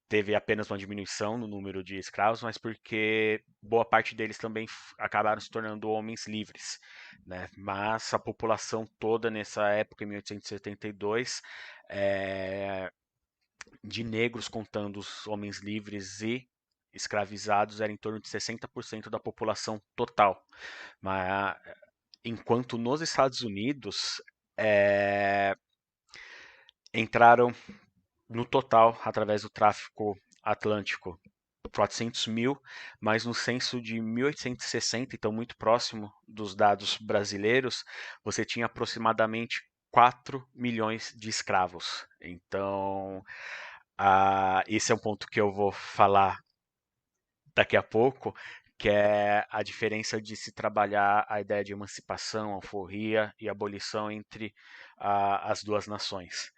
teve apenas uma diminuição no número de escravos, mas porque boa parte deles também acabaram se tornando homens livres, né? Mas a população toda nessa época, em 1872, de negros contando os homens livres e escravizados, era em torno de 60% da população total. Mas enquanto nos Estados Unidos entraram no total, através do tráfico atlântico, 400 mil, mas no censo de 1860, então muito próximo dos dados brasileiros, você tinha aproximadamente 4 milhões de escravos. Então, esse é um ponto que eu vou falar daqui a pouco, que é a diferença de se trabalhar a ideia de emancipação, alforria e abolição entre as duas nações.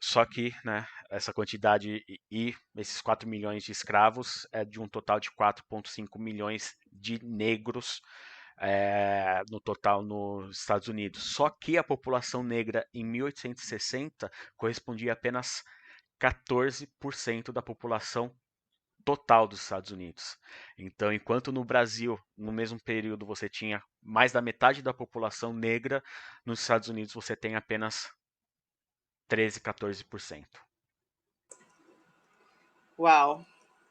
Só que, né, essa quantidade e esses 4 milhões de escravos é de um total de 4,5 milhões de negros no total nos Estados Unidos. Só que a população negra em 1860 correspondia a apenas 14% da população total dos Estados Unidos. Então, enquanto no Brasil, no mesmo período, você tinha mais da metade da população negra, nos Estados Unidos você tem apenas 13, 14%. Wow,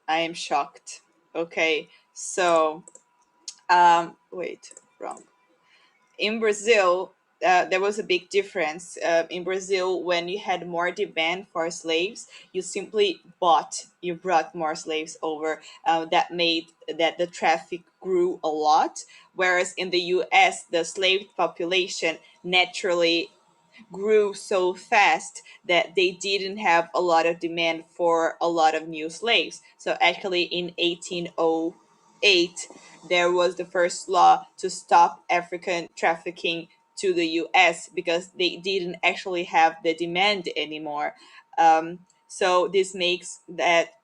I am shocked. Okay, so wait, wrong. In Brazil, there was a big difference. In Brazil, when you had more demand for slaves, you simply you brought more slaves over. That made that the traffic grew a lot. Whereas in the U.S., the slave population naturally grew so fast that they didn't have a lot of demand for a lot of new slaves. So actually, in 1808, there was the first law to stop African trafficking to the US because they didn't actually have the demand anymore. So this makes that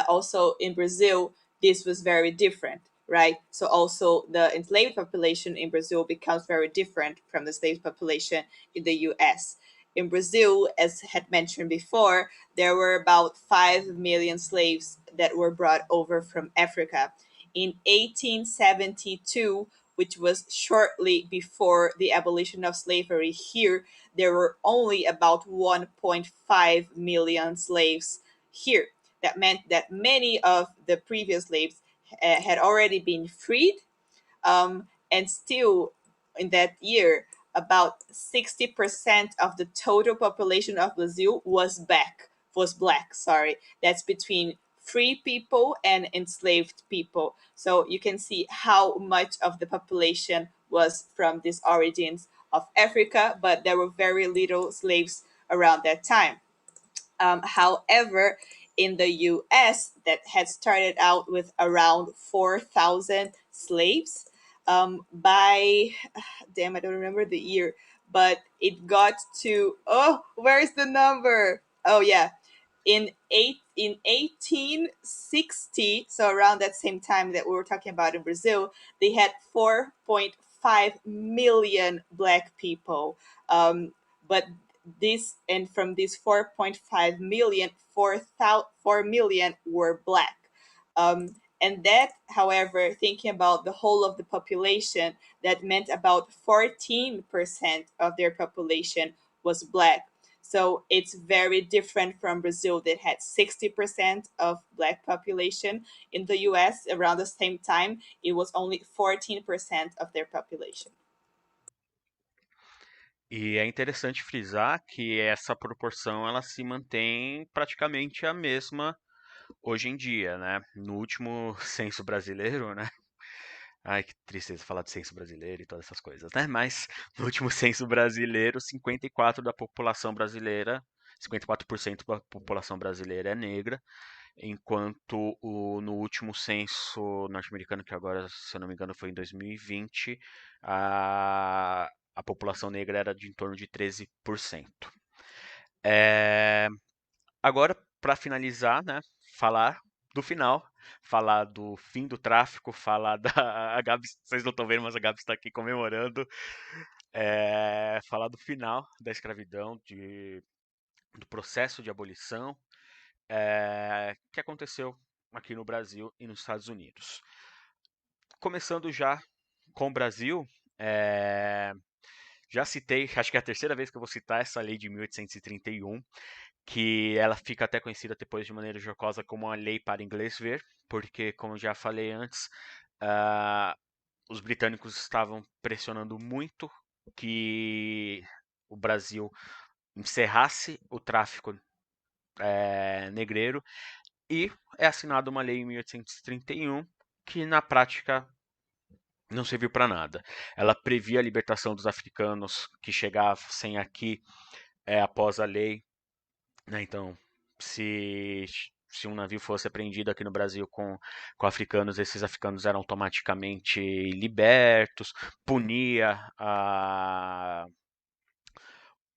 also in Brazil, this was very different. right? So also the enslaved population in Brazil becomes very different from the slave population in the US. In Brazil, as had mentioned before, there were about 5 million slaves that were brought over from Africa. In 1872, which was shortly before the abolition of slavery here, there were only about 1.5 million slaves here. That meant that many of the previous slaves had already been freed, and still in that year, about 60% of the total population of Brazil was black. Sorry, that's between free people and enslaved people. So you can see how much of the population was from these origins of Africa, but there were very little slaves around that time. However, in the US, that had started out with around 4,000 slaves, by, damn, I don't remember the year, but it got to, oh, where's the number? Oh, yeah. In 1860, so around that same time that we were talking about in Brazil, they had 4.5 million black people. But this, and from these 4.5 million, 4 million were black. And that, however, thinking about the whole of the population, that meant about 14% of their population was black. So it's very different from Brazil that had 60% of black population. In the US, around the same time, it was only 14% of their population. E é interessante frisar que essa proporção ela se mantém praticamente a mesma hoje em dia, né? No último censo brasileiro, né? Ai, que tristeza falar de censo brasileiro e todas essas coisas, né? Mas no último censo brasileiro, 54% da população brasileira, 54% da população brasileira é negra, enquanto no último censo norte-americano, que agora, se eu não me engano, foi em 2020, a população negra era de em torno de 13%. Agora, para finalizar, né, falar do final, falar do fim do tráfico, falar da. A Gabi, vocês não estão vendo, mas a Gabi está aqui comemorando. Falar do final da escravidão, do processo de abolição que aconteceu aqui no Brasil e nos Estados Unidos. Começando já com o Brasil, já citei, acho que é a terceira vez que eu vou citar essa lei de 1831, que ela fica até conhecida depois de maneira jocosa como a Lei para Inglês Ver, porque, como já falei antes, os britânicos estavam pressionando muito que o Brasil encerrasse o tráfico negreiro, e é assinada uma lei em 1831 que, na prática, não serviu para nada. Ela previa a libertação dos africanos que chegassem aqui após a lei, né? Então, se um navio fosse apreendido aqui no Brasil com africanos, esses africanos eram automaticamente libertos, punia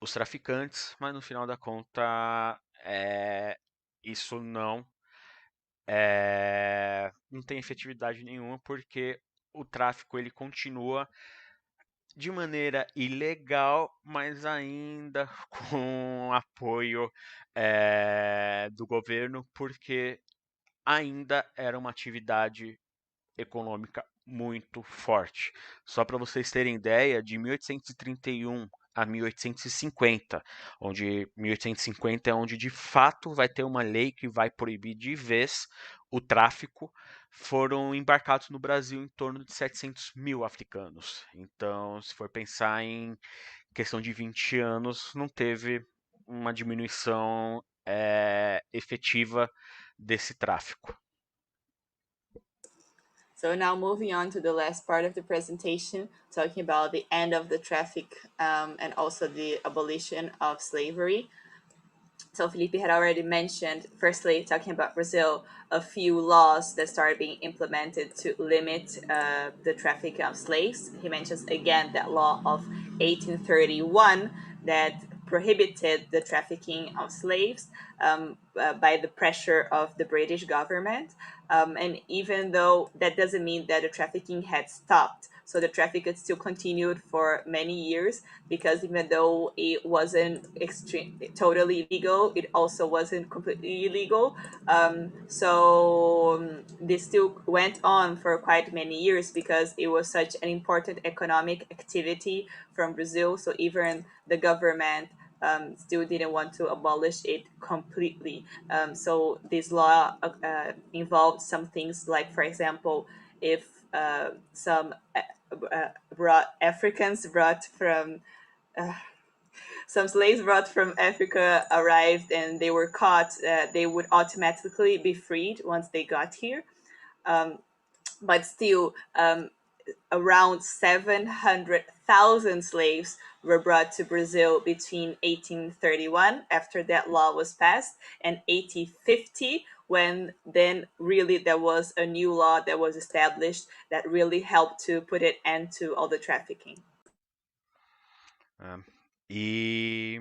os traficantes, mas no final da conta isso não tem efetividade nenhuma, porque o tráfico ele continua de maneira ilegal, mas ainda com apoio do governo, porque ainda era uma atividade econômica muito forte. Só para vocês terem ideia, de 1831 a 1850, onde 1850 é onde de fato vai ter uma lei que vai proibir de vez o tráfico, foram embarcados no Brasil em torno de 700 mil africanos. Então, se for pensar em questão de 20 anos, não teve uma diminuição efetiva desse tráfico. So now moving on to the last part of the presentation, talking about the end of the traffic, and also the abolition of slavery. So Felipe had already mentioned, firstly, talking about Brazil, a few laws that started being implemented to limit the traffic of slaves. He mentions again that law of 1831 that prohibited the trafficking of slaves. by the pressure of the British government. And even though that doesn't mean that the trafficking had stopped, so the traffic had still continued for many years, because even though it wasn't totally legal, it also wasn't completely illegal. This still went on for quite many years because it was such an important economic activity from Brazil. So even the government still didn't want to abolish it completely. So this law involved some things like, for example, if some Africans brought from some slaves brought from Africa arrived and they were caught, they would automatically be freed once they got here. But still, around 700,000 slaves were brought to Brazil between 1831, after that law was passed, and 1850, when then really there was a new law that was established that really helped to put an end to all the trafficking. E,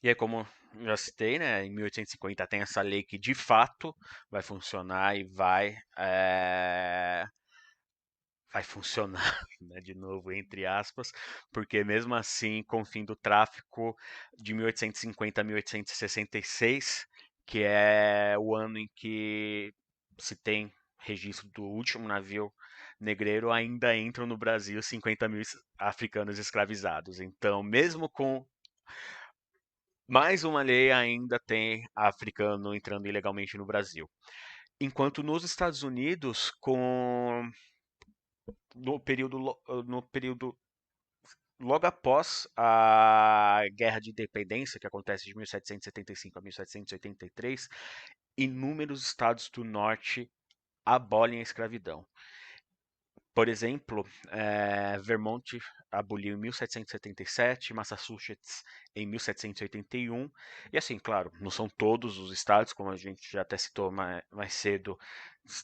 e aí, como já citei, né, em 1850 tem essa lei que de fato vai funcionar e vai funcionar, né, de novo, entre aspas, porque mesmo assim, com o fim do tráfico de 1850 a 1866, que é o ano em que se tem registro do último navio negreiro, ainda entram no Brasil 50 mil africanos escravizados. Então, mesmo com mais uma lei, ainda tem africano entrando ilegalmente no Brasil. Enquanto nos Estados Unidos, no período logo após a Guerra de Independência, que acontece de 1775 a 1783, inúmeros estados do norte abolem a escravidão. Por exemplo, Vermont aboliu em 1777, Massachusetts em 1781, e assim, claro, não são todos os estados, como a gente já até citou mais cedo,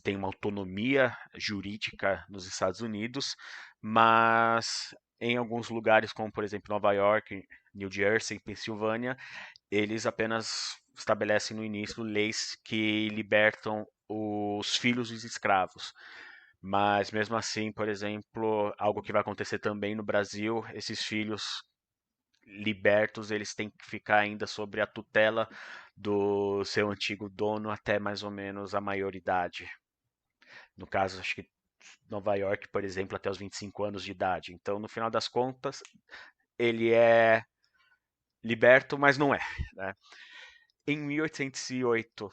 tem uma autonomia jurídica nos Estados Unidos, mas em alguns lugares, como por exemplo Nova York, New Jersey, Pensilvânia, eles apenas estabelecem no início leis que libertam os filhos dos escravos. Mas mesmo assim, por exemplo, algo que vai acontecer também no Brasil, esses filhos libertos, eles têm que ficar ainda sobre a tutela do seu antigo dono até mais ou menos a maioridade. No caso, acho que Nova York, por exemplo, até os 25 anos de idade. Então, no final das contas, ele é liberto, mas não é, né? Em 1808,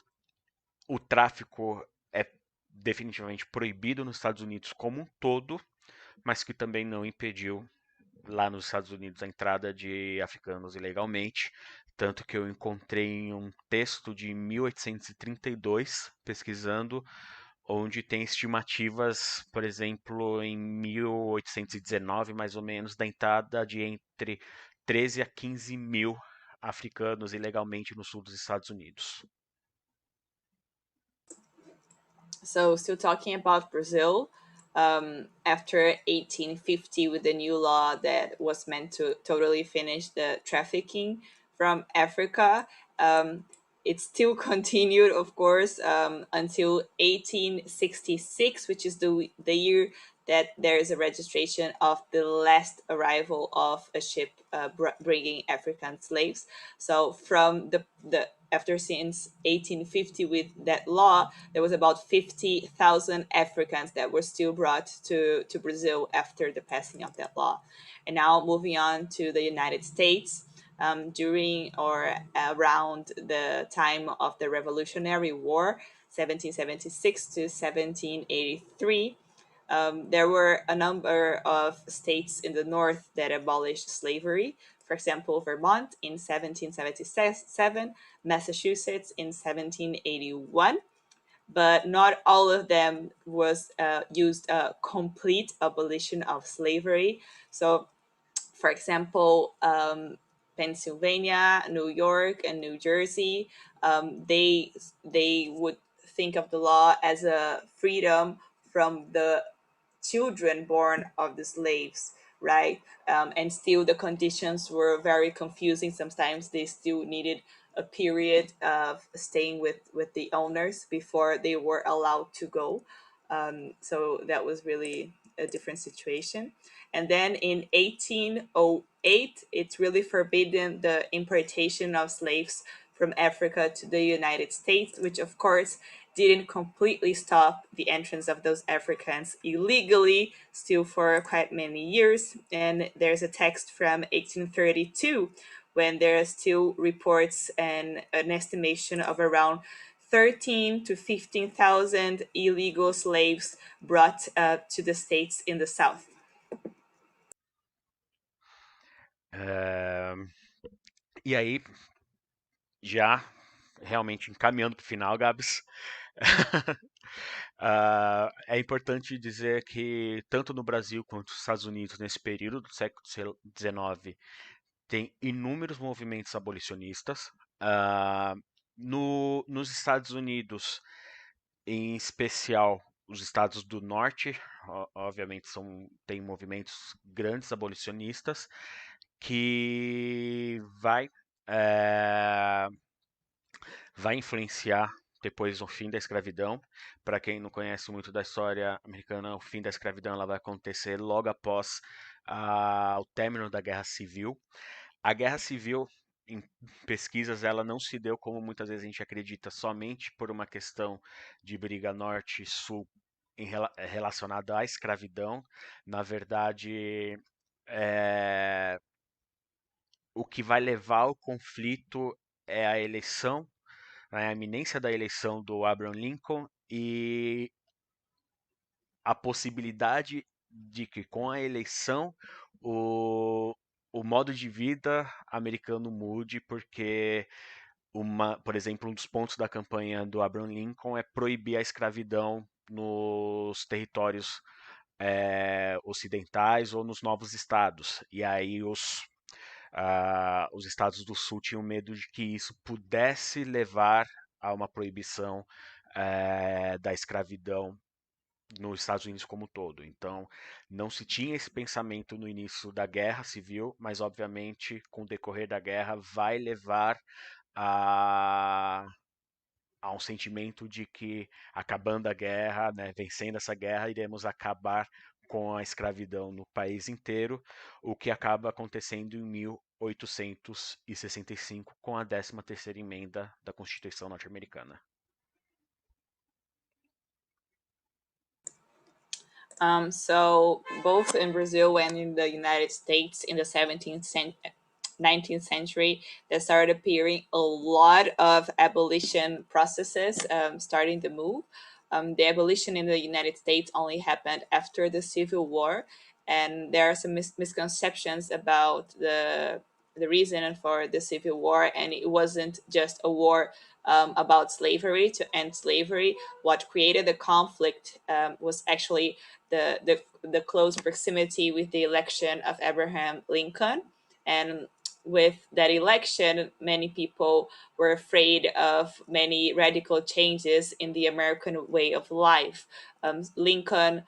o tráfico é definitivamente proibido nos Estados Unidos como um todo, mas que também não impediu lá nos Estados Unidos a entrada de africanos ilegalmente. Tanto que eu encontrei um texto de 1832, pesquisando, onde tem estimativas, por exemplo, em 1819, mais ou menos, da entrada de entre 13 a 15 mil africanos ilegalmente no sul dos Estados Unidos. So, still talking about Brazil, after 1850, with the new law that was meant to totally finish the trafficking from Africa, it still continued, of course, until 1866, which is the year that there is a registration of the last arrival of a ship bringing African slaves. So from the after since 1850, with that law, there was about 50,000 Africans that were still brought to Brazil after the passing of that law. And now moving on to the United States, during or around the time of the Revolutionary War, 1776 to 1783, there were a number of states in the North that abolished slavery. For example, Vermont in 1777, Massachusetts in 1781. But not all of them was used a complete abolition of slavery. So, for example, Pennsylvania, New York, and New Jersey, they would think of the law as a freedom from the children born of the slaves, right? And still, the conditions were very confusing. Sometimes they still needed a period of staying with the owners before they were allowed to go. So that was really a different situation. And then in 1808, it's really forbidden the importation of slaves from Africa to the United States, which of course didn't completely stop the entrance of those Africans illegally, still for quite many years. And there's a text from 1832 when there are still reports and an estimation of around 13 to 15,000 illegal slaves brought to the states in the South. É, e aí, já realmente encaminhando para o final, Gabs, é importante dizer que tanto no Brasil quanto nos Estados Unidos, nesse período do século XIX, tem inúmeros movimentos abolicionistas. Nos Estados Unidos, em especial os estados do norte, obviamente tem movimentos grandes abolicionistas que é, vai influenciar depois o fim da escravidão. Para quem não conhece muito da história americana, o fim da escravidão ela vai acontecer logo após o término da Guerra Civil. A Guerra Civil, em pesquisas, ela não se deu como muitas vezes a gente acredita, somente por uma questão de briga norte e sul relacionada à escravidão. Na verdade, é, o que vai levar ao conflito é a eleição, né, a iminência da eleição do Abraham Lincoln e a possibilidade de que com a eleição o, o modo de vida americano mude, porque por exemplo, um dos pontos da campanha do Abraham Lincoln é proibir a escravidão nos territórios ocidentais ou nos novos estados. E aí os estados do sul tinham medo de que isso pudesse levar a uma proibição da escravidão nos Estados Unidos como um todo. Então, não se tinha esse pensamento no início da Guerra Civil, mas obviamente, com o decorrer da guerra, vai levar a, a um sentimento de que, acabando a guerra, né, vencendo essa guerra, iremos acabar com a escravidão no país inteiro, o que acaba acontecendo em 1865 com a 13ª emenda da Constituição norte-americana. So both in Brazil and in the United States in the 19th century, there started appearing a lot of abolition processes starting to move. The abolition in the United States only happened after the Civil War, and there are some misconceptions about the reason for the Civil War, and it wasn't just a war about slavery to end slavery. What created the conflict was actually the close proximity with the election of Abraham Lincoln. And with that election, many people were afraid of many radical changes in the American way of life. Lincoln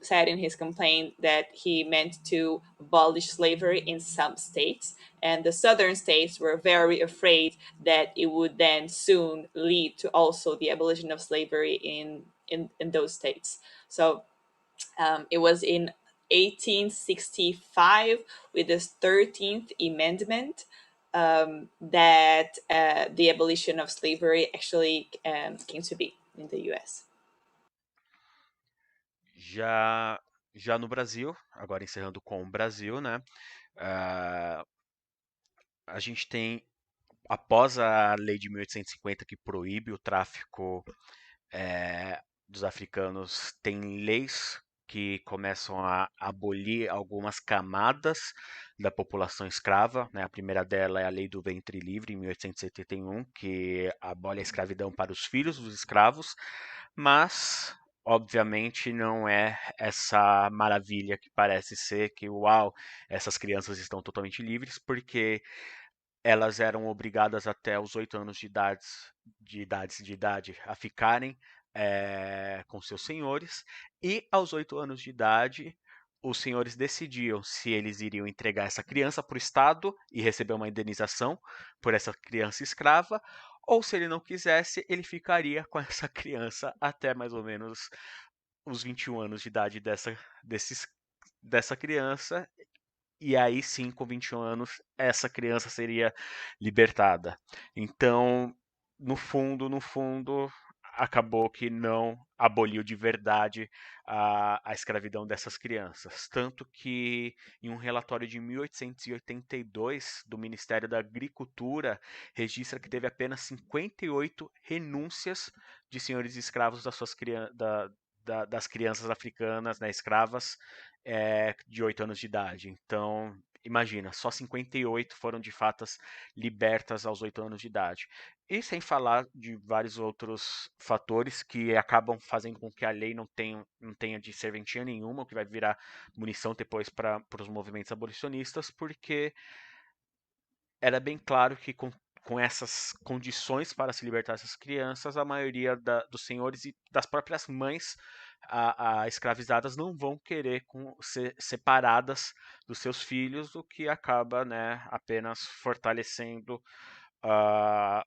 said in his campaign that he meant to abolish slavery in some states, and the southern states were very afraid that it would then soon lead to also the abolition of slavery in those states. So it was in 1865 with the 13th Amendment that the abolition of slavery actually came to be in the US. Já no Brasil, agora encerrando com o Brasil, né? A gente tem, após a lei de 1850 que proíbe o tráfico dos africanos, tem leis que começam a abolir algumas camadas da população escrava, né? A primeira dela é a Lei do Ventre Livre, em 1871, que abole a escravidão para os filhos dos escravos, mas obviamente não é essa maravilha que parece ser que, uau, essas crianças estão totalmente livres, porque elas eram obrigadas até os 8 anos de idade a ficarem com seus senhores, e aos 8 anos de idade os senhores decidiam se eles iriam entregar essa criança para o Estado e receber uma indenização por essa criança escrava, ou se ele não quisesse, ele ficaria com essa criança até mais ou menos os 21 anos de idade dessa criança, e aí sim, com 21 anos, essa criança seria libertada. Então, no fundo, acabou que não aboliu de verdade a escravidão dessas crianças. Tanto que, em um relatório de 1882 do Ministério da Agricultura, registra que teve apenas 58 renúncias de senhores escravos das crianças africanas, né, escravas, de 8 anos de idade. Então, imagina, só 58 foram de fato libertas aos 8 anos de idade. E sem falar de vários outros fatores que acabam fazendo com que a lei não tenha de serventia nenhuma, o que vai virar munição depois para os movimentos abolicionistas, porque era bem claro que com essas condições para se libertar essas crianças, a maioria dos senhores e das próprias mães escravizadas não vão querer ser separadas dos seus filhos, o que acaba, né, apenas fortalecendo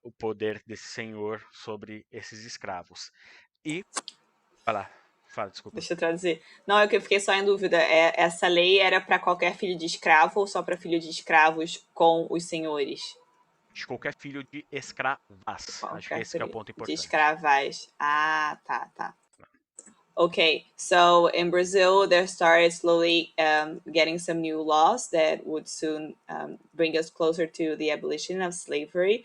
o poder desse senhor sobre esses escravos. E, fala, desculpa. Deixa eu traduzir. Não, é que eu fiquei só em dúvida. Essa lei era para qualquer filho de escravo ou só para filho de escravos com os senhores? De qualquer filho de escravas. Acho que Qualquer esse que é o filho ponto de importante. escravas. Ah, tá, tá. Okay, so in Brazil, there started slowly getting some new laws that would soon bring us closer to the abolition of slavery.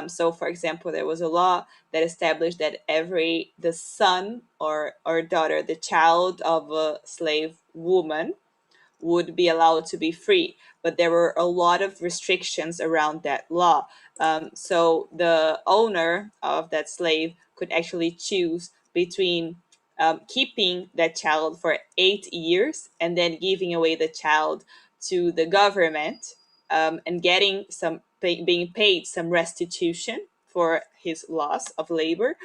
So, for example, there was a law that established that the son or daughter, the child of a slave woman, would be allowed to be free. But there were a lot of restrictions around that law. So the owner of that slave could actually choose between keeping that child for 8 years and then giving away the child to the government, and getting being paid some restitution for his loss of labor,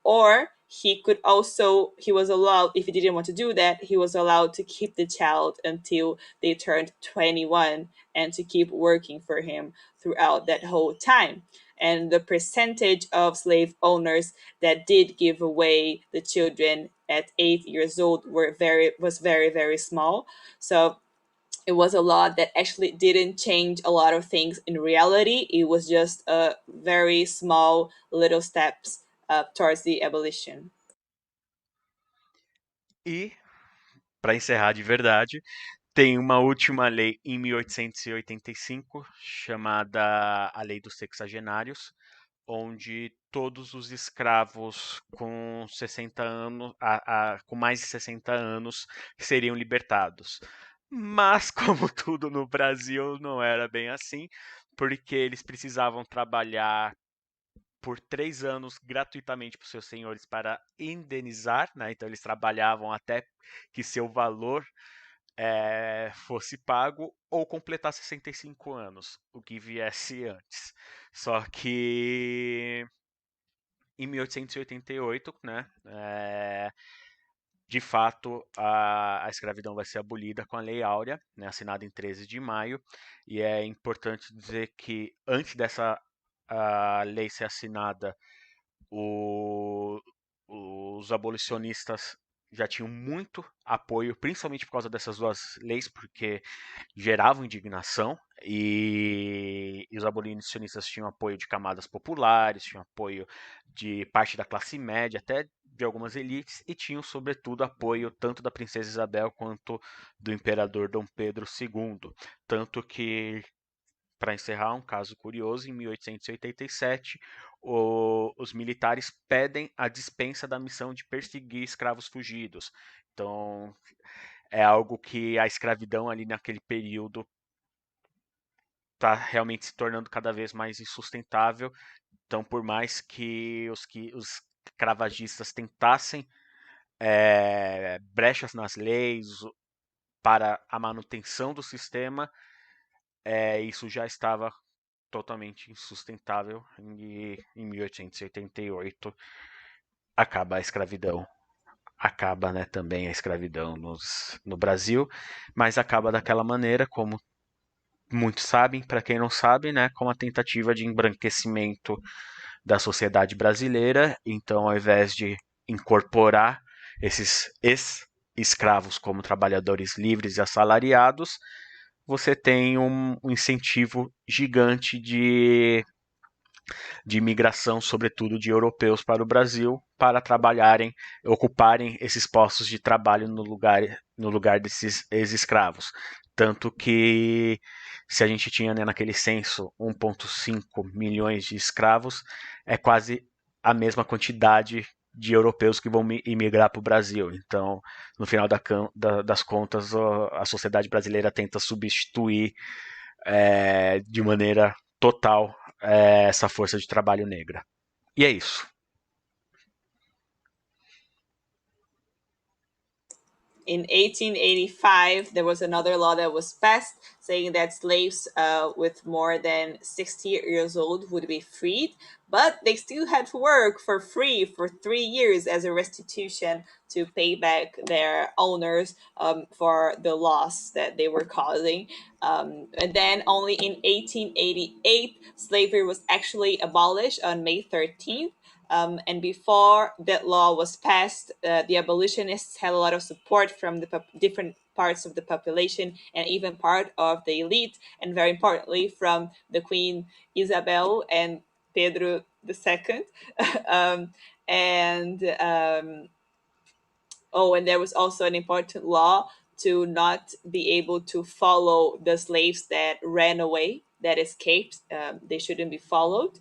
or he was allowed, if he didn't want to do that, he was allowed to keep the child until they turned 21 and to keep working for him throughout that whole time. And the percentage of slave owners that did give away the children at 8 years old was very, very small. So it was a law that actually didn't change a lot of things in reality. It was just a very small little steps towards the abolition. E, para encerrar de verdade, tem uma última lei em 1885, chamada a Lei dos Sexagenários, onde todos os escravos com 60 anos, com mais de 60 anos seriam libertados. Mas, como tudo no Brasil, não era bem assim, porque eles precisavam trabalhar por 3 anos gratuitamente para os seus senhores para indenizar, né? Então eles trabalhavam até que seu valor fosse pago ou completar 65 anos, o que viesse antes. Só que em 1888, né, de fato, a escravidão vai ser abolida com a Lei Áurea, né, assinada em 13 de maio, e é importante dizer que antes dessa lei ser assinada, o- os abolicionistas já tinham muito apoio, principalmente por causa dessas duas leis, porque geravam indignação, e os abolicionistas tinham apoio de camadas populares, tinham apoio de parte da classe média, até de algumas elites, e tinham, sobretudo, apoio tanto da princesa Isabel quanto do imperador Dom Pedro II. Tanto que, para encerrar, um caso curioso, em 1887, os militares pedem a dispensa da missão de perseguir escravos fugidos. Então, é algo que a escravidão ali naquele período está realmente se tornando cada vez mais insustentável. Então, por mais que os cravagistas tentassem brechas nas leis para a manutenção do sistema, isso já estava totalmente insustentável, e em 1888 acaba a escravidão acaba, né, também a escravidão no Brasil, mas acaba daquela maneira, como muitos sabem, para quem não sabe, né, com a tentativa de embranquecimento da sociedade brasileira. Então, ao invés de incorporar esses ex-escravos como trabalhadores livres e assalariados, você tem um incentivo gigante de imigração, sobretudo de europeus para o Brasil, para trabalharem, ocuparem esses postos de trabalho no lugar desses ex-escravos. Tanto que, se a gente tinha, né, naquele censo 1,5 milhões de escravos, é quase a mesma quantidade de europeus que vão imigrar para o Brasil. Então, no final das contas, a sociedade brasileira tenta substituir de maneira total essa força de trabalho negra. E é isso. In 1885, there was another law that was passed saying that slaves with more than 60 years old would be freed, but they still had to work for free for 3 years as a restitution to pay back their owners for the loss that they were causing. And then only in 1888, slavery was actually abolished on May 13th. And before that law was passed, the abolitionists had a lot of support from the different parts of the population and even part of the elite, and very importantly, from the Queen Isabel and Pedro II. And Oh, and there was also an important law to not be able to follow the slaves that ran away, that escaped. They shouldn't be followed.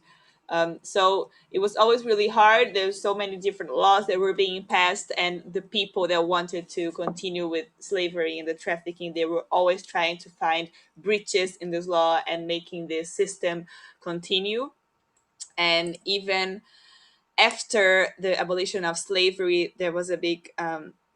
So it was always really hard. There's so many different laws that were being passed, and the people that wanted to continue with slavery and the trafficking, they were always trying to find breaches in this law and making this system continue. And even after the abolition of slavery, there was a big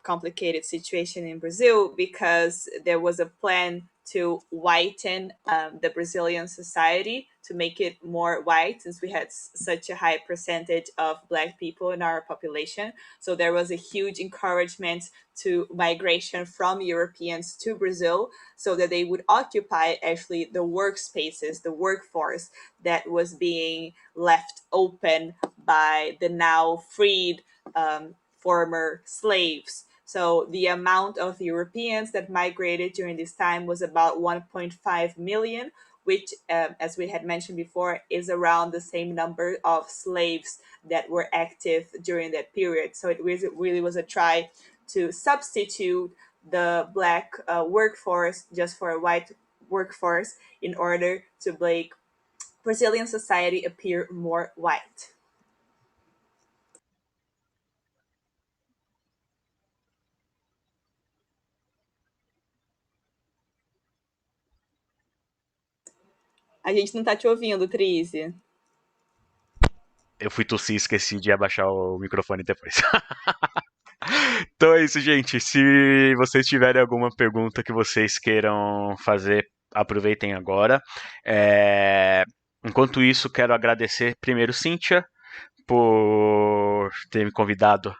complicated situation in Brazil because there was a plan to whiten the Brazilian society to make it more white, since we had such a high percentage of Black people in our population. So there was a huge encouragement to migration from Europeans to Brazil so that they would occupy actually the workspaces, the workforce that was being left open by the now freed former slaves. So the amount of Europeans that migrated during this time was about 1.5 million, which, as we had mentioned before, is around the same number of slaves that were active during that period. So it really was a try to substitute the Black workforce just for a white workforce in order to make Brazilian society appear more white. A gente não tá te ouvindo, Trise. Eu fui tossir e esqueci de abaixar o microfone depois. Então é isso, gente. Se vocês tiverem alguma pergunta que vocês queiram fazer, aproveitem agora. Enquanto isso, quero agradecer primeiro Cíntia por ter me convidado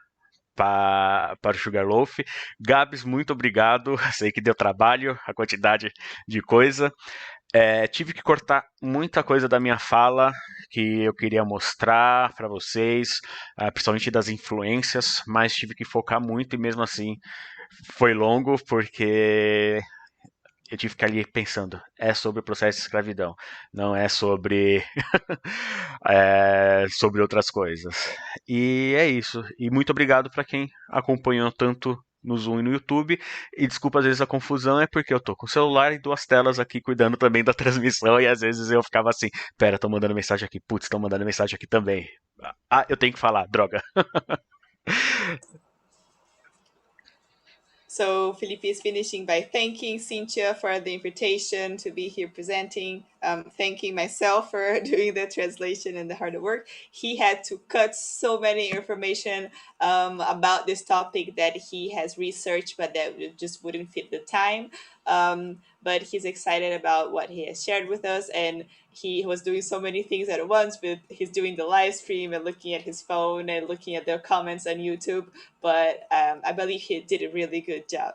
para o Sugarloaf. Gabs, muito obrigado. Sei que deu trabalho, a quantidade de coisa. Tive que cortar muita coisa da minha fala que eu queria mostrar para vocês, principalmente das influências, mas tive que focar muito e mesmo assim foi longo porque eu tive que ficar ali pensando, é sobre o processo de escravidão, não é sobre sobre outras coisas. E é isso. E muito obrigado para quem acompanhou tanto no Zoom e no YouTube. E desculpa às vezes a confusão, é porque eu tô com o celular e duas telas aqui cuidando também da transmissão. E às vezes eu ficava assim: pera, tô mandando mensagem aqui, putz, tô mandando mensagem aqui também. Ah, eu tenho que falar, droga. So Felipe is finishing by thanking Cynthia for the invitation to be here presenting. thanking myself for doing the translation and the hard work. He had to cut so many information about this topic that he has researched, but that just wouldn't fit the time. But he's excited about what he has shared with us, and he was doing so many things at once. With he's doing the live stream and looking at his phone and looking at the comments on YouTube. But I believe he did a really good job.